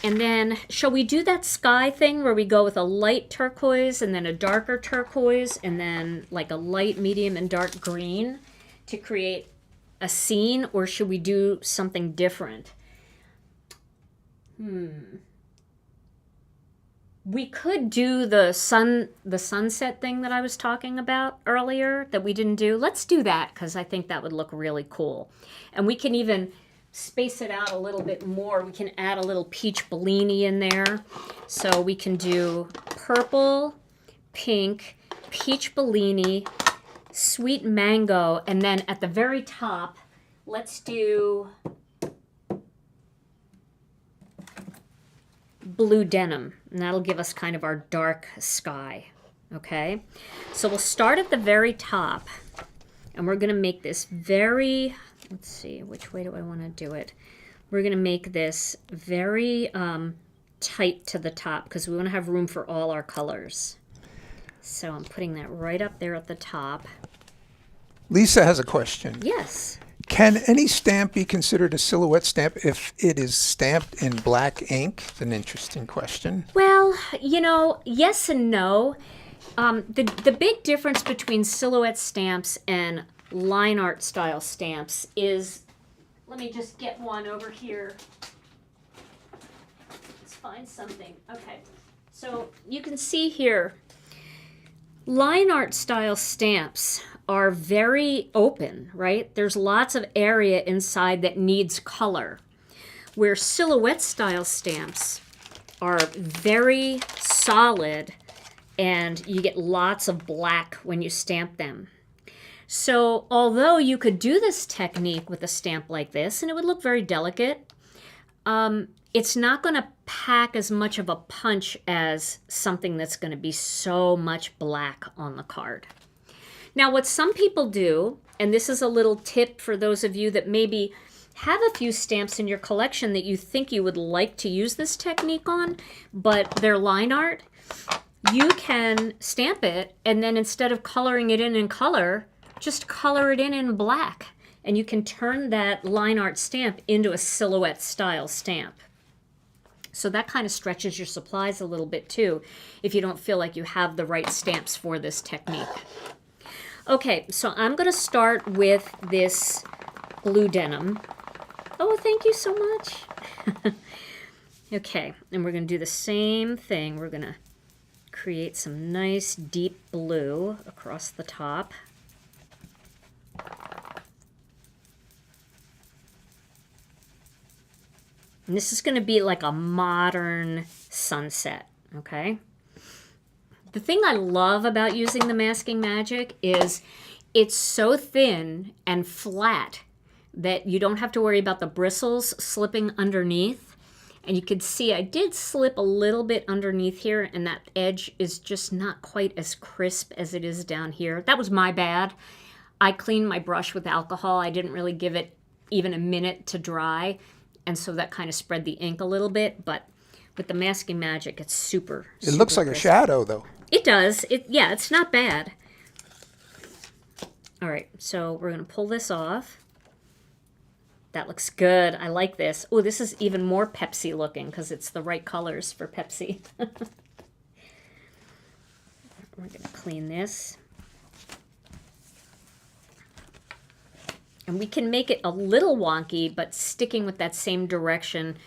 And then, shall we do that sky thing where we go with a light turquoise and then a darker turquoise and then like a light, medium, and dark green to create a scene? Or should we do something different? We could do the sunset thing that I was talking about earlier that we didn't do. Let's do that because I think that would look really cool. And we can even space it out a little bit more. We can add a little peach Bellini in there. So we can do purple, pink, peach Bellini, sweet mango, and then at the very top, let's do blue denim. And that'll give us kind of our dark sky. Okay? So we'll start at the very top, and we're going to make this very... Let's see, which way do I want to do it? We're going to make this very tight to the top because we want to have room for all our colors. So I'm putting that right up there at the top. Lisa has a question. Yes. Can any stamp be considered a silhouette stamp if it is stamped in black ink? It's an interesting question. Well, you know, yes and no. The big difference between silhouette stamps and line art style stamps is, let me just get one over here. Let's find something. Okay, so you can see here, line art style stamps are very open, right? There's lots of area inside that needs color, where silhouette style stamps are very solid and you get lots of black when you stamp them. So although you could do this technique with a stamp like this, and it would look very delicate, it's not going to pack as much of a punch as something that's going to be so much black on the card. Now, what some people do, and this is a little tip for those of you that maybe have a few stamps in your collection that you think you would like to use this technique on, but they're line art, you can stamp it, and then instead of coloring it in color, just color it in black, and you can turn that line art stamp into a silhouette style stamp. So that kind of stretches your supplies a little bit too, if you don't feel like you have the right stamps for this technique. Okay, so I'm going to start with this blue denim. Oh, thank you so much. Okay, and we're going to do the same thing. We're going to create some nice deep blue across the top. And this is going to be like a modern sunset, okay? The thing I love about using the masking magic is it's so thin and flat that you don't have to worry about the bristles slipping underneath. And you can see I did slip a little bit underneath here, and that edge is just not quite as crisp as it is down here. That was my bad. I cleaned my brush with alcohol. I didn't really give it even a minute to dry. And so that kind of spread the ink a little bit. But with the Masking Magic, it's super, It looks like crisp. a shadow, though. It does. Yeah, it's not bad. All right, so we're going to pull this off. That looks good. I like this. Oh, this is even more Pepsi looking because it's the right colors for Pepsi. We're going to clean this. And we can make it a little wonky, but sticking with that same direction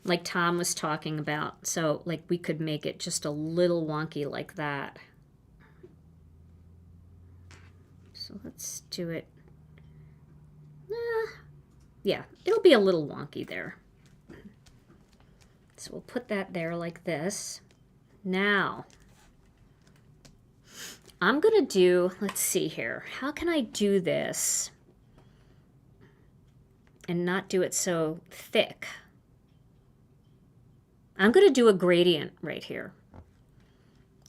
like Tom was talking about. So, like, we could make it just a little wonky like that. So let's do it. Yeah, it'll be a little wonky there. So we'll put that there like this. Now, I'm going to do, let's see here. How can I do this and not do it so thick? I'm going to do a gradient right here.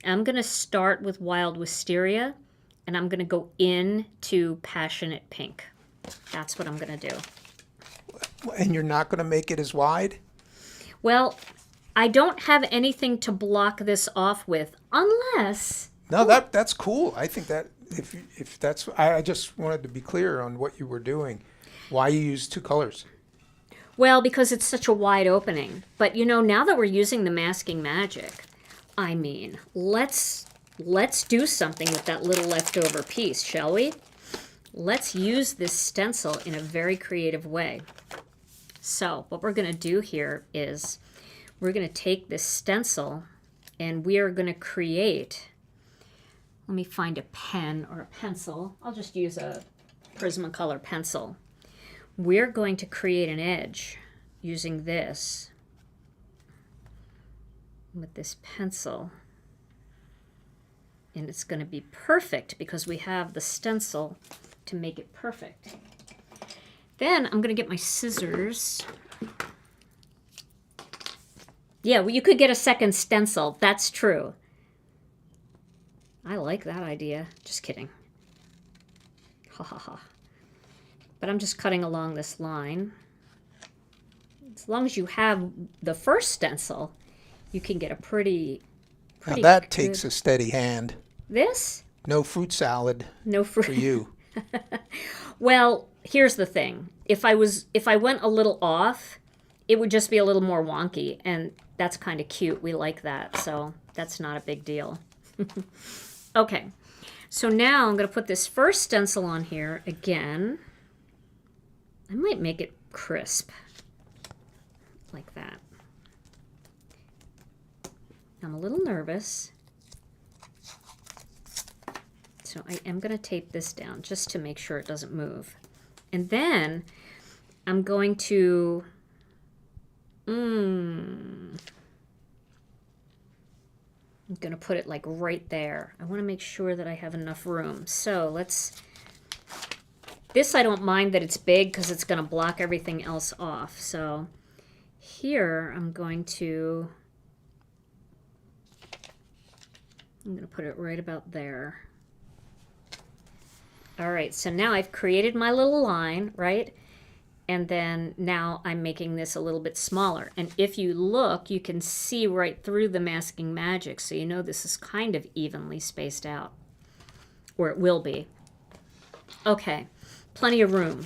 I'm going to start with Wild Wisteria, and I'm going to go into Passionate Pink. That's what I'm going to do. And you're not going to make it as wide? Well, I don't have anything to block this off with, unless... No, that's cool. I think that if that's... I just wanted to be clear on what you were doing. Why you use two colors. Well, because it's such a wide opening. But, you know, now that we're using the Masking Magic, I mean, let's do something with that little leftover piece, shall we? Let's use this stencil in a very creative way. So what we're going to do here is we're going to take this stencil and we are going to create, let me find a pen or a pencil. I'll just use a Prismacolor pencil. We're going to create an edge using this with this pencil. And it's going to be perfect because we have the stencil to make it perfect. Then I'm going to get my scissors. Yeah, well, you could get a second stencil. That's true. I like that idea. Just kidding. Ha ha ha. But I'm just cutting along this line. As long as you have the first stencil, you can get a pretty Now that good... takes a steady hand. This? No fruit salad. No fruit. For you. Well, here's the thing. If I went a little off, it would just be a little more wonky, and that's kind of cute. We like that, so that's not a big deal. Okay, so now I'm going to put this first stencil on here again. I might make it crisp, like that. I'm a little nervous. So I am going to tape this down just to make sure it doesn't move. And then I'm going to... I'm going to put it like right there. I want to make sure that I have enough room. So let's... This I don't mind that it's big because it's going to block everything else off. So here I'm going to put it right about there. All right, so now I've created my little line, right? And then now I'm making this a little bit smaller. And if you look, you can see right through the Masking Magic, so you know this is kind of evenly spaced out, or it will be. Okay, plenty of room.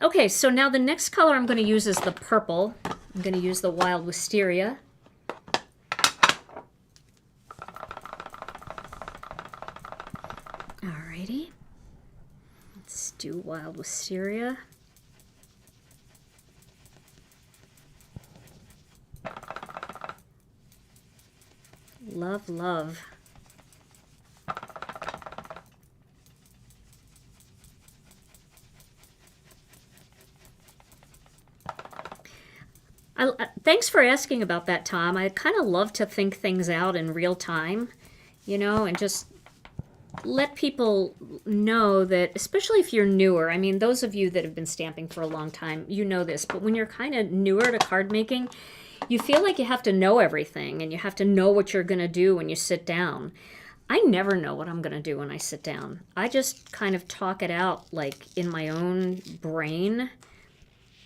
Okay, so now the next color I'm going to use is the purple. I'm going to use the Wild Wisteria. Alrighty. Let's do Wild Wisteria. Love, love. Thanks for asking about that, Tom. I kind of love to think things out in real time, you know, and just let people know that, especially if you're newer. I mean, those of you that have been stamping for a long time, you know this, but when you're kind of newer to card making, you feel like you have to know everything and you have to know what you're going to do when you sit down. I never know what I'm going to do when I sit down. I just kind of talk it out like in my own brain,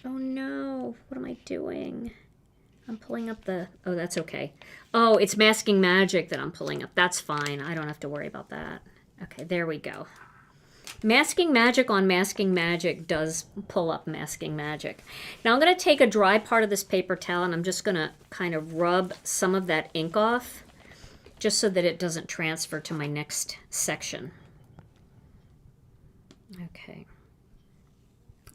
Oh no, what am I doing? I'm pulling up the, oh, that's okay. Oh, it's Masking Magic that I'm pulling up. That's fine. I don't have to worry about that. Okay, there we go. Masking Magic on Masking Magic does pull up Masking Magic. Now I'm going to take a dry part of this paper towel and I'm just going to kind of rub some of that ink off just so that it doesn't transfer to my next section. Okay.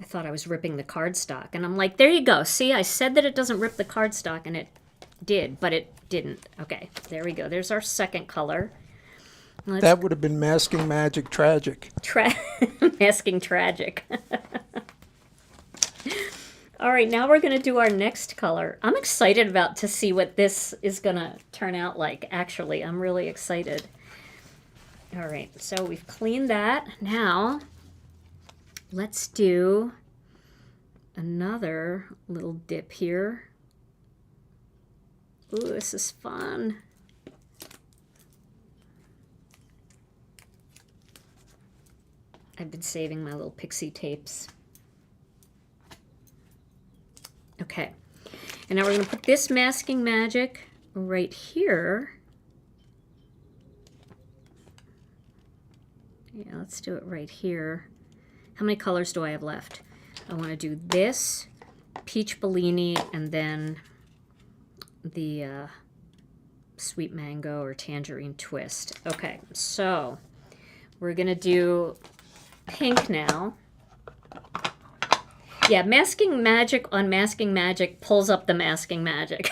I thought I was ripping the cardstock and I'm like, there you go. See, I said that it doesn't rip the cardstock and it did, but it didn't. Okay, there we go. There's our second color. That would have been Masking Magic Tragic. Masking Tragic. All right, now we're going to do our next color. I'm excited about to see what this is going to turn out like. Actually, I'm really excited. All right, so we've cleaned that. Now, let's do another little dip here. Ooh, this is fun. I've been saving my little pixie tapes. Okay, and now we're going to put this Masking Magic right here. Yeah, let's do it right here. How many colors do I have left? I want to do this, Peach Bellini, and then the Sweet Mango or Tangerine Twist. Okay, so we're going to do pink now. Yeah, Masking Magic on Masking Magic pulls up the Masking Magic.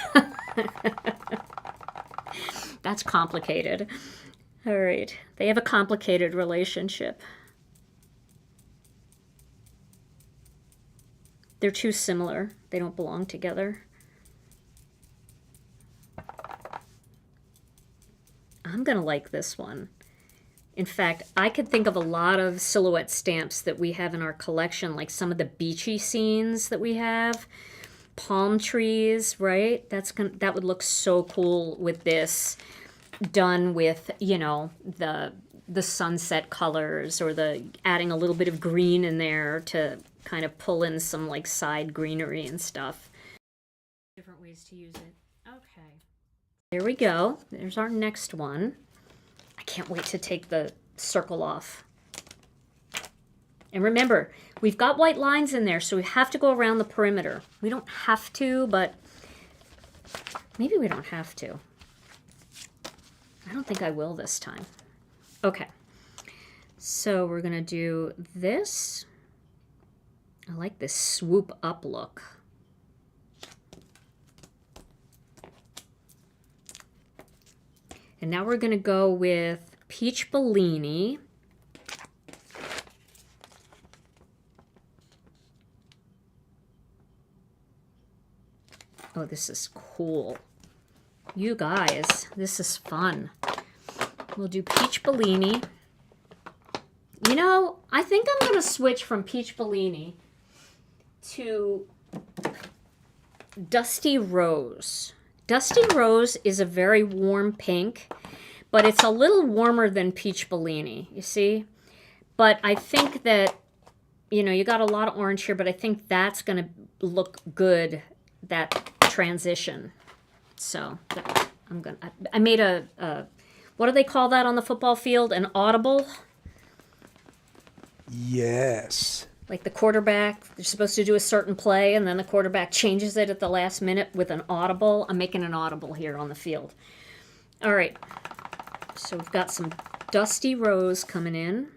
That's complicated. All right, they have a complicated relationship. They're too similar. They don't belong together. I'm gonna like this one. In fact, I could think of a lot of silhouette stamps that we have in our collection, like some of the beachy scenes that we have. Palm trees, right? That would look so cool with this done with, you know, the sunset colors or the adding a little bit of green in there to kind of pull in some like side greenery and stuff. Different ways to use it. Okay. There we go. There's our next one. I can't wait to take the circle off. And remember, we've got white lines in there, so we have to go around the perimeter. We don't have to, but maybe we don't have to. I don't think I will this time. Okay. So we're going to do this. I like this swoop up look. And now we're going to go with Peach Bellini. Oh, this is cool. You guys, this is fun. We'll do Peach Bellini. You know, I think I'm going to switch from Peach Bellini to Dusty Rose. Dusty Rose is a very warm pink, but it's a little warmer than Peach Bellini, you see? But I think that, you know, you got a lot of orange here, but I think that's going to look good, that transition. So I made a what do they call that on the football field? An audible? Yes. Like the quarterback, they're supposed to do a certain play, and then the quarterback changes it at the last minute with an audible. I'm making an audible here on the field. All right. So we've got some Dusty Rose coming in.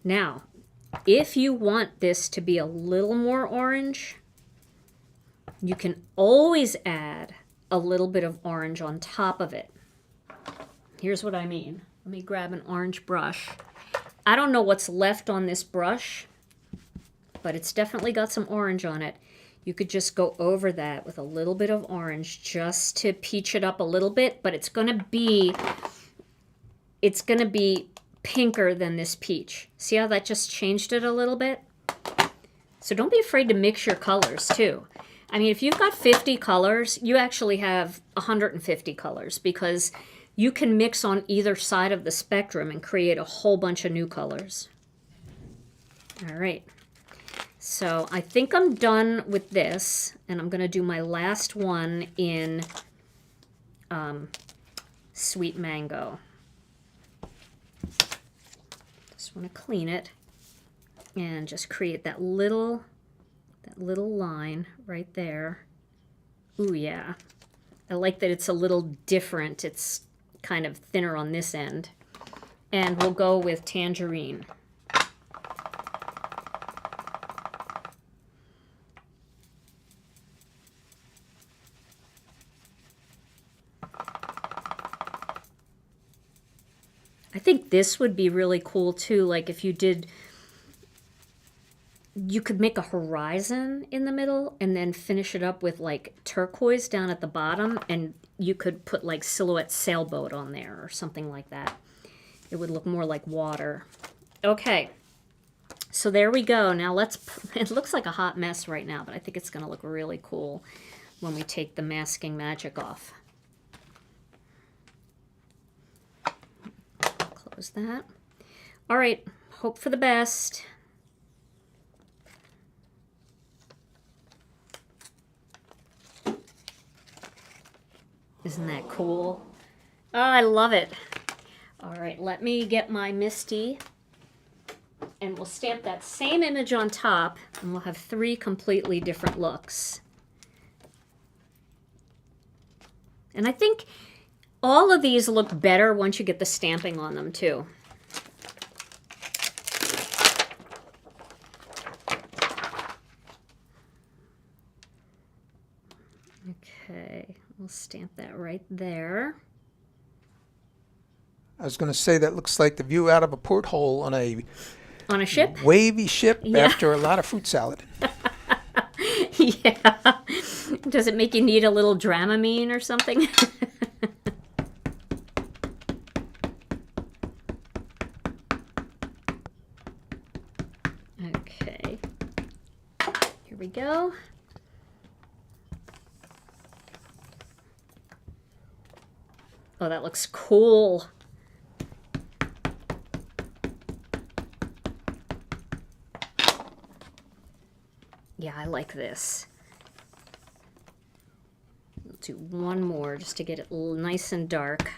Now, if you want this to be a little more orange, you can always add a little bit of orange on top of it. Here's what I mean. Let me grab an orange brush. I don't know what's left on this brush, but it's definitely got some orange on it. You could just go over that with a little bit of orange just to peach it up a little bit, but it's gonna be pinker than this peach. See how that just changed it a little bit? So don't be afraid to mix your colors too. I mean, if you've got 50 colors, you actually have 150 colors because you can mix on either side of the spectrum and create a whole bunch of new colors. All right. So I think I'm done with this, and I'm going to do my last one in Sweet Mango. Just want to clean it and just create that little line right there. Ooh, yeah. I like that it's a little different. It's kind of thinner on this end. And we'll go with Tangerine. I think this would be really cool too. Like if you did, you could make a horizon in the middle and then finish it up with like turquoise down at the bottom, and you could put like silhouette sailboat on there or something like that. It would look more like water. Okay, so there we go. Now let's, it looks like a hot mess right now, but I think it's gonna look really cool when we take the masking magic off. Close that. All right, hope for the best. Isn't that cool? Oh, I love it. All right, let me get my Misty, and we'll stamp that same image on top, and we'll have 3 completely different looks. And I think all of these look better once you get the stamping on them too. Okay, we'll stamp that right there. I was going to say that looks like the view out of a porthole on a ship? wavy ship Yeah. after a lot of fruit salad. Yeah. Does it make you need a little Dramamine or something? Okay. Here we go. Oh, that looks cool. Yeah, I like this. We'll do one more just to get it nice and dark.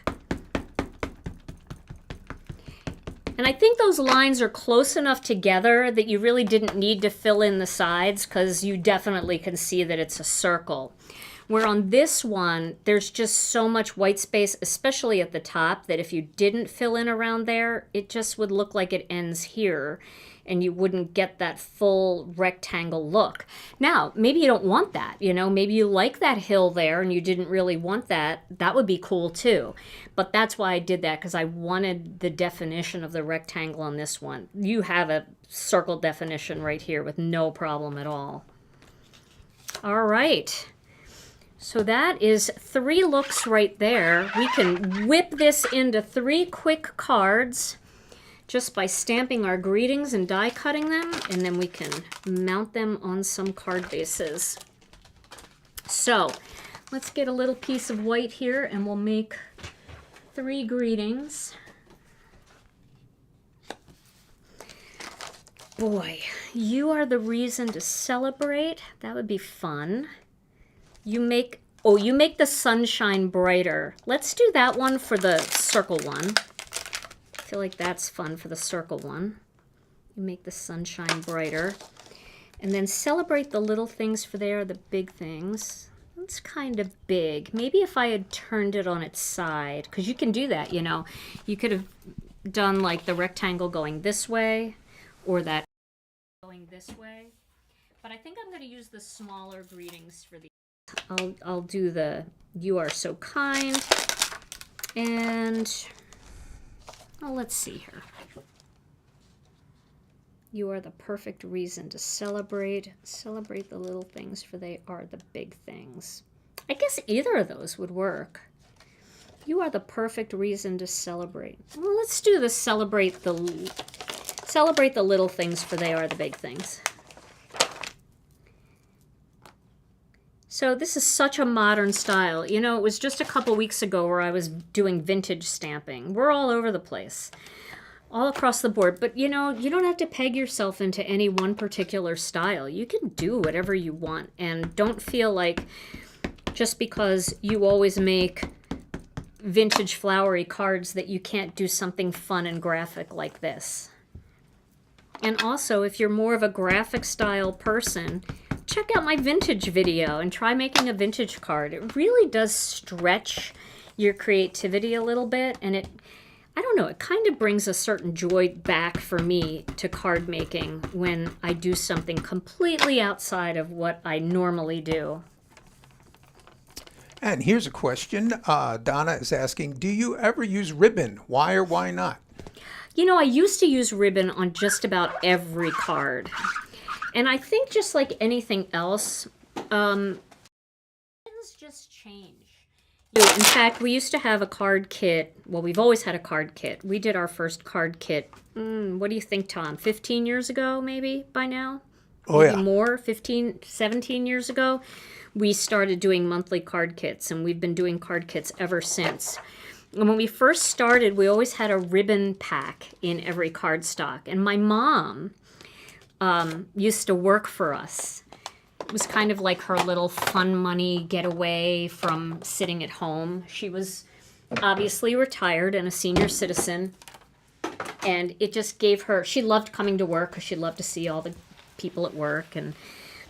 And I think those lines are close enough together that you really didn't need to fill in the sides, because you definitely can see that it's a circle. Where on this one, there's just so much white space, especially at the top, that if you didn't fill in around there, it just would look like it ends here, and you wouldn't get that full rectangle look. Now, maybe you don't want that, you know, maybe you like that hill there and you didn't really want that. That would be cool too. But that's why I did that, because I wanted the definition of the rectangle on this one. You have a circle definition right here with no problem at all. All right. So that is 3 looks right there. We can whip this into 3 quick cards just by stamping our greetings and die cutting them, and then we can mount them on some card bases. So let's get a little piece of white here, and we'll make 3 greetings. Boy, you are the reason to celebrate. That would be fun. You make the sunshine brighter. Let's do that one for the circle one. I feel like that's fun for the circle one. You make the sunshine brighter. And then celebrate the little things for there, the big things. It's kind of big. Maybe if I had turned it on its side, because you can do that, you know. You could have done like the rectangle going this way, or that going this way. But I think I'm going to use the smaller greetings for the. I'll do the "You are so kind," and oh, let's see here. You are the perfect reason to celebrate. Celebrate the little things, for they are the big things. I guess either of those would work. You are the perfect reason to celebrate. Well, let's do the celebrate the little things, for they are the big things. So this is such a modern style. You know, it was just a couple weeks ago where I was doing vintage stamping. We're all over the place, all across the board. But, you know, you don't have to peg yourself into any one particular style. You can do whatever you want. And don't feel like just because you always make vintage flowery cards that you can't do something fun and graphic like this. And also, if you're more of a graphic style person, check out my vintage video and try making a vintage card. It really does stretch your creativity a little bit, and I don't know, it kind of brings a certain joy back for me to card making when I do something completely outside of what I normally do. And here's a question. Donna is asking, do you ever use ribbon? Why or why not? You know, I used to use ribbon on just about every card. And I think just like anything else, things just change. In fact, we used to have a card kit. Well, we've always had a card kit. We did our first card kit, what do you think, Tom? 15 years ago, maybe, by now? Oh, maybe yeah. more, 15, 17 years ago. We started doing monthly card kits, and we've been doing card kits ever since. And when we first started, we always had a ribbon pack in every cardstock. And my mom used to work for us. It was kind of like her little fun money getaway from sitting at home. She was obviously retired and a senior citizen. And it just gave her, she loved coming to work because she loved to see all the people at work and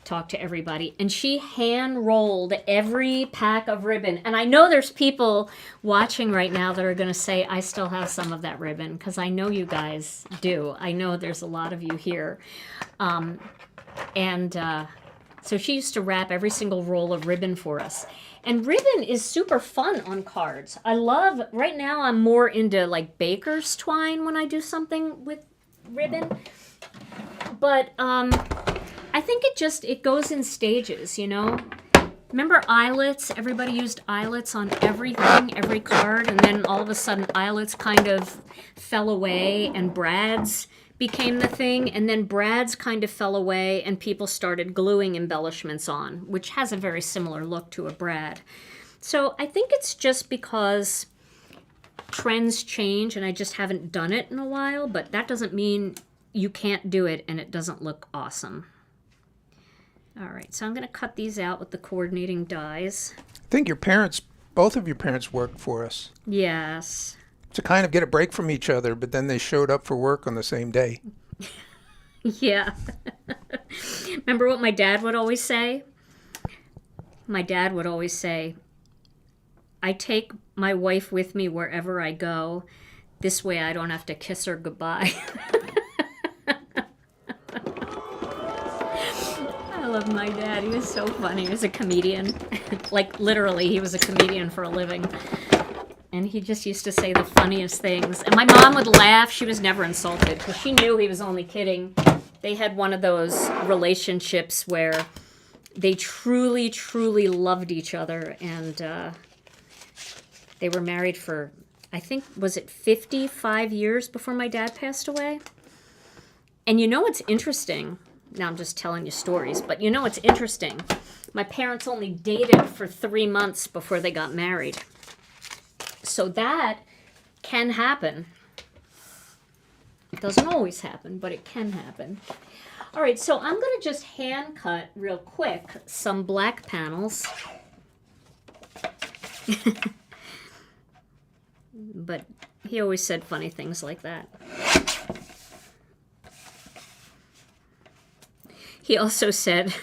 talk to everybody. And she hand rolled every pack of ribbon. And I know there's people watching right now that are going to say, I still have some of that ribbon, because I know you guys do. I know there's a lot of you here. So she used to wrap every single roll of ribbon for us. And ribbon is super fun on cards. I love, right now I'm more into like baker's twine when I do something with ribbon. But I think it goes in stages, you know? Remember eyelets? Everybody used eyelets on everything, every card, and then all of a sudden eyelets kind of fell away and brads became the thing, and then brads kind of fell away and people started gluing embellishments on, which has a very similar look to a brad. So I think it's just because trends change and I just haven't done it in a while, but that doesn't mean you can't do it and it doesn't look awesome. All right, so I'm going to cut these out with the coordinating dies. I think both of your parents worked for us. Yes. To kind of get a break from each other, but then they showed up for work on the same day. Yeah. Remember what my dad would always say? My dad would always say, I take my wife with me wherever I go. This way I don't have to kiss her goodbye. I love my dad. He was so funny. He was a comedian. Like, literally, he was a comedian for a living. And he just used to say the funniest things. And my mom would laugh. She was never insulted because she knew he was only kidding. They had one of those relationships where they truly, truly loved each other. And they were married for, I think, was it 55 years before my dad passed away? And you know what's interesting? Now I'm just telling you stories, but you know what's interesting? My parents only dated for 3 months before they got married. So that can happen. It doesn't always happen, but it can happen. All right, so I'm going to just hand cut real quick some black panels. But he always said funny things like that. He also said,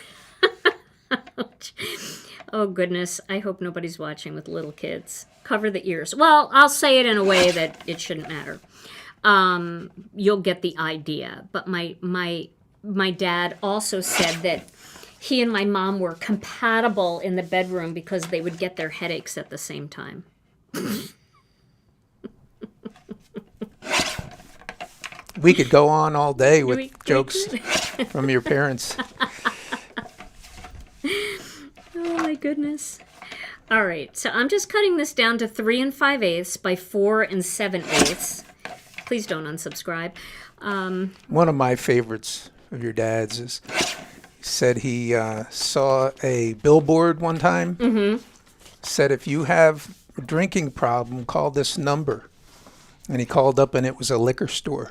oh goodness, I hope nobody's watching with little kids. Cover the ears. Well, I'll say it in a way that it shouldn't matter. You'll get the idea. But my dad also said that he and my mom were compatible in the bedroom because they would get their headaches at the same time. We could go on all day with jokes from your parents. Oh my goodness. All right, so I'm just cutting this down to 3 5/8 by 4 7/8. Please don't unsubscribe. One of my favorites of your dad's is, he said he saw a billboard one time. Mm-hmm. Said if you have a drinking problem, call this number. And he called up and it was a liquor store.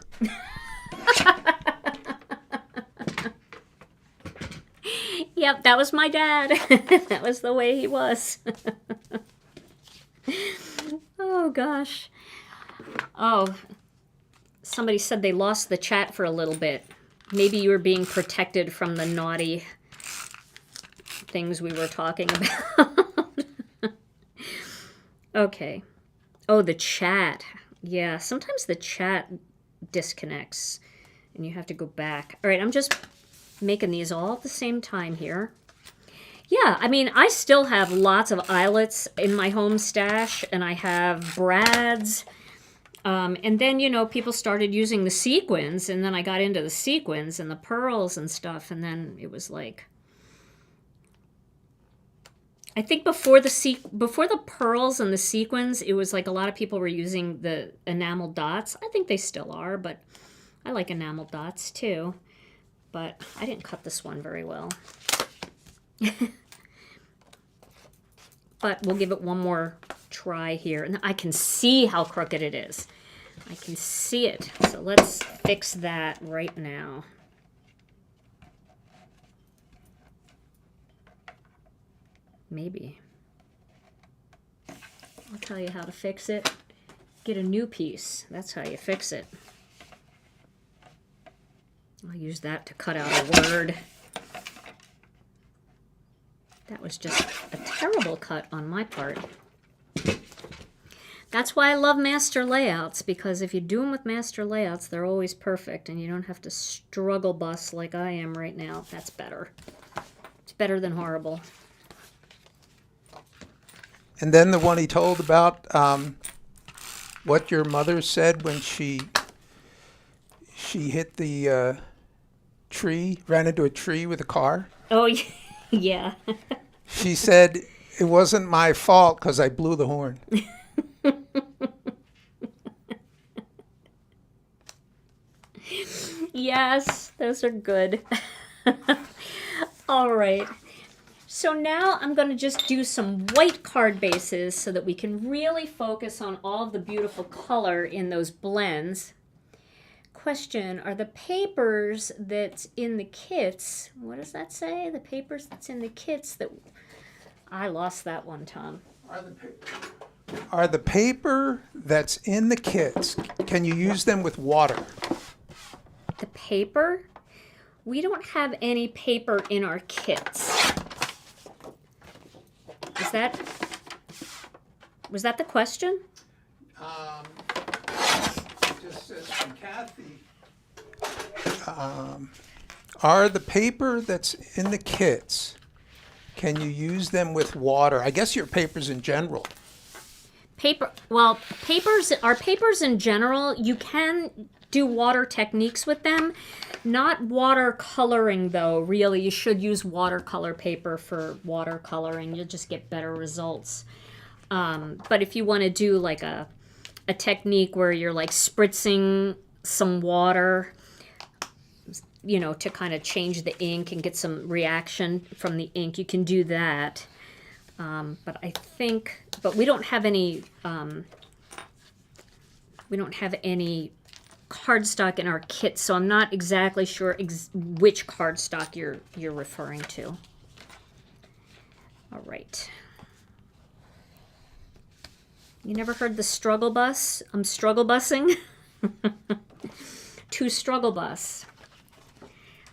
Yep, that was my dad. That was the way he was. Oh, gosh. Oh, somebody said they lost the chat for a little bit. Maybe you were being protected from the naughty things we were talking about. Okay. Oh, the chat. Yeah, sometimes the chat disconnects and you have to go back. All right, I'm just making these all at the same time here. Yeah, I mean, I still have lots of eyelets in my home stash, and I have brads. And then, you know, people started using the sequins, and then I got into the sequins and the pearls and stuff, and then it was like... I think before the pearls and the sequins, it was like a lot of people were using the enamel dots. I think they still are, but I like enamel dots too. But I didn't cut this one very well. But we'll give it one more try here. And I can see how crooked it is. I can see it. So let's fix that right now. Maybe. I'll tell you how to fix it. Get a new piece. That's how you fix it. I'll use that to cut out a word. That was just a terrible cut on my part. That's why I love master layouts, because if you do them with master layouts, they're always perfect, and you don't have to struggle bus like I am right now. That's better. It's better than horrible. And then the one he told about what your mother said when she hit the tree, ran into a tree with a car. Oh, yeah. She said, it wasn't my fault because I blew the horn. Yes, those are good. All right. So now I'm going to just do some white card bases so that we can really focus on all of the beautiful color in those blends. Question, are the papers that's in the kits, what does that say? The papers that's in the kits that... I lost that one, Tom. Are the paper that's in the kits, can you use them with water? The paper? We don't have any paper in our kits. Was that the question? It just says from Kathy. Are the paper that's in the kits, can you use them with water? I guess your papers in general. Papers in general, you can do water techniques with them. Not watercoloring, though, really. You should use watercolor paper for watercoloring. You'll just get better results. But if you want to do like a technique where you're like spritzing some water, you know, to kind of change the ink and get some reaction from the ink, you can do that. But we don't have any cardstock in our kit, so I'm not exactly sure which cardstock you're referring to. All right. You never heard the struggle bus? I'm struggle bussing. To struggle bus.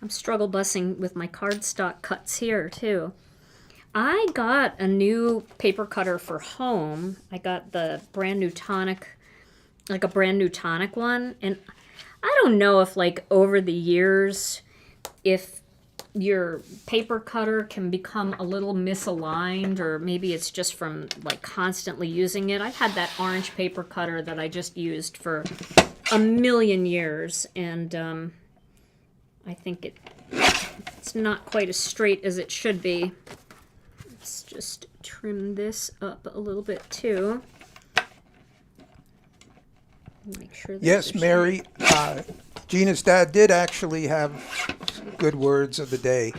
I'm struggle bussing with my cardstock cuts here too. I got a new paper cutter for home. I got the brand new tonic, like a brand new tonic one. And I don't know if like over the years, if your paper cutter can become a little misaligned, or maybe it's just from like constantly using it. I've had that orange paper cutter that I just used for a million years, and I think it's not quite as straight as it should be. Let's just trim this up a little bit too. Make sure. Yes, Mary. Gina's dad did actually have good words of the day.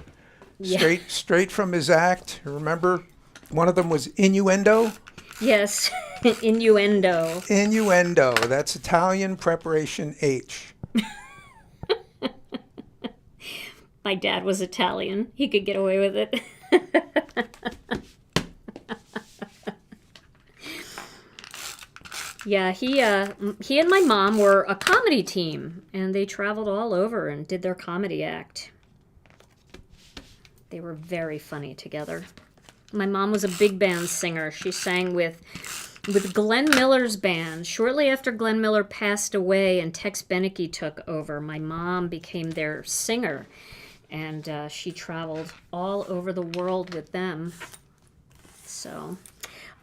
Yeah. straight from his act. Remember, one of them was innuendo. Yes, innuendo. Innuendo. That's Italian preparation H. My dad was Italian. He could get away with it. Yeah, he and my mom were a comedy team, and they traveled all over and did their comedy act. They were very funny together. My mom was a big band singer. She sang with Glenn Miller's band. Shortly after Glenn Miller passed away and Tex Beneke took over, my mom became their singer, and she traveled all over the world with them. So,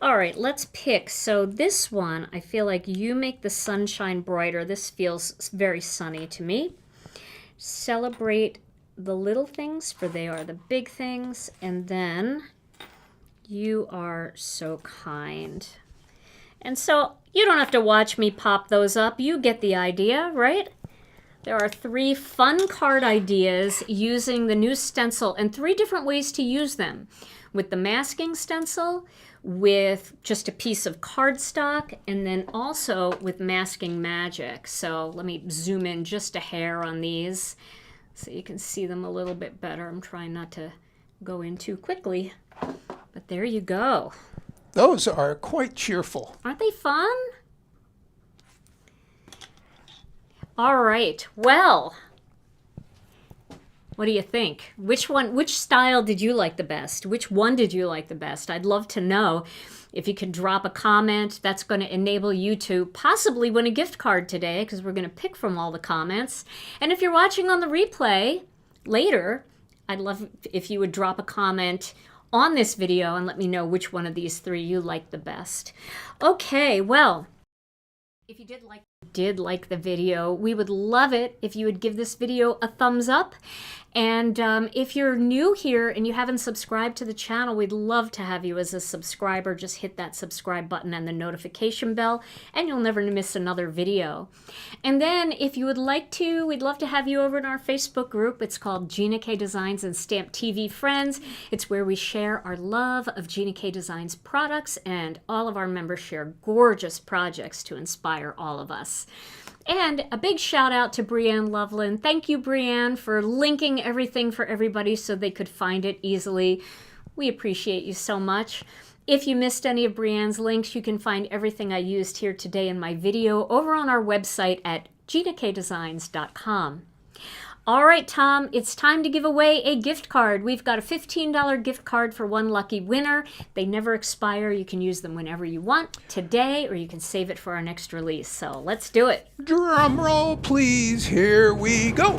all right, let's pick. So this one, I feel like you make the sunshine brighter. This feels very sunny to me. Celebrate the little things, for they are the big things. And then, you are so kind. And so you don't have to watch me pop those up. You get the idea, right? There are 3 fun card ideas using the new stencil and 3 different ways to use them. With the masking stencil, with just a piece of cardstock, and then also with masking magic. So let me zoom in just a hair on these so you can see them a little bit better. I'm trying not to go in too quickly, but there you go. Those are quite cheerful. Aren't they fun? All right, well, what do you think? Which style did you like the best? Which one did you like the best? I'd love to know. If you could drop a comment, that's going to enable you to possibly win a gift card today, because we're going to pick from all the comments. And if you're watching on the replay later, I'd love if you would drop a comment on this video and let me know which one of these 3 you like the best. Okay, well, if you did like the video, we would love it if you would give this video a thumbs up. And if you're new here and you haven't subscribed to the channel, we'd love to have you as a subscriber. Just hit that subscribe button and the notification bell, and you'll never miss another video. And then if you would like to, we'd love to have you over in our Facebook group. It's called Gina K Designs and Stamp TV Friends. It's where we share our love of Gina K Designs products, and all of our members share gorgeous projects to inspire all of us. And a big shout out to Brianne Loveland. Thank you, Brianne, for linking everything for everybody so they could find it easily. We appreciate you so much. If you missed any of Brianne's links, you can find everything I used here today in my video over on our website at ginakdesigns.com. All right, Tom, it's time to give away a gift card. We've got a $15 gift card for one lucky winner. They never expire. You can use them whenever you want, today, or you can save it for our next release. So let's do it. Drum roll, please. Here we go.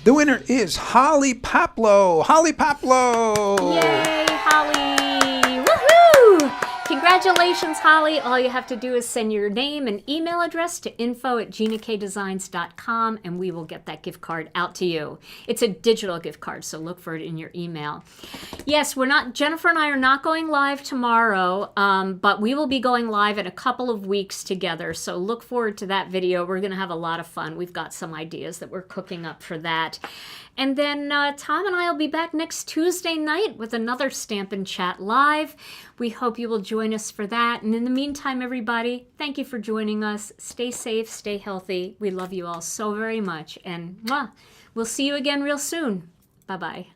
The winner is Holly Paplow. Holly Paplow. Yay, Holly. Woohoo! Congratulations, Holly. All you have to do is send your name and email address to info@ginakdesigns.com, and we will get that gift card out to you. It's a digital gift card, so look for it in your email. Yes, Jennifer and I are not going live tomorrow, but we will be going live in a couple of weeks together, so look forward to that video. We're going to have a lot of fun. We've got some ideas that we're cooking up for that. And then Tom and I will be back next Tuesday night with another Stamp and Chat Live. We hope you will join us for that. And in the meantime, everybody, thank you for joining us. Stay safe, stay healthy. We love you all so very much. And we'll see you again real soon. Bye-bye.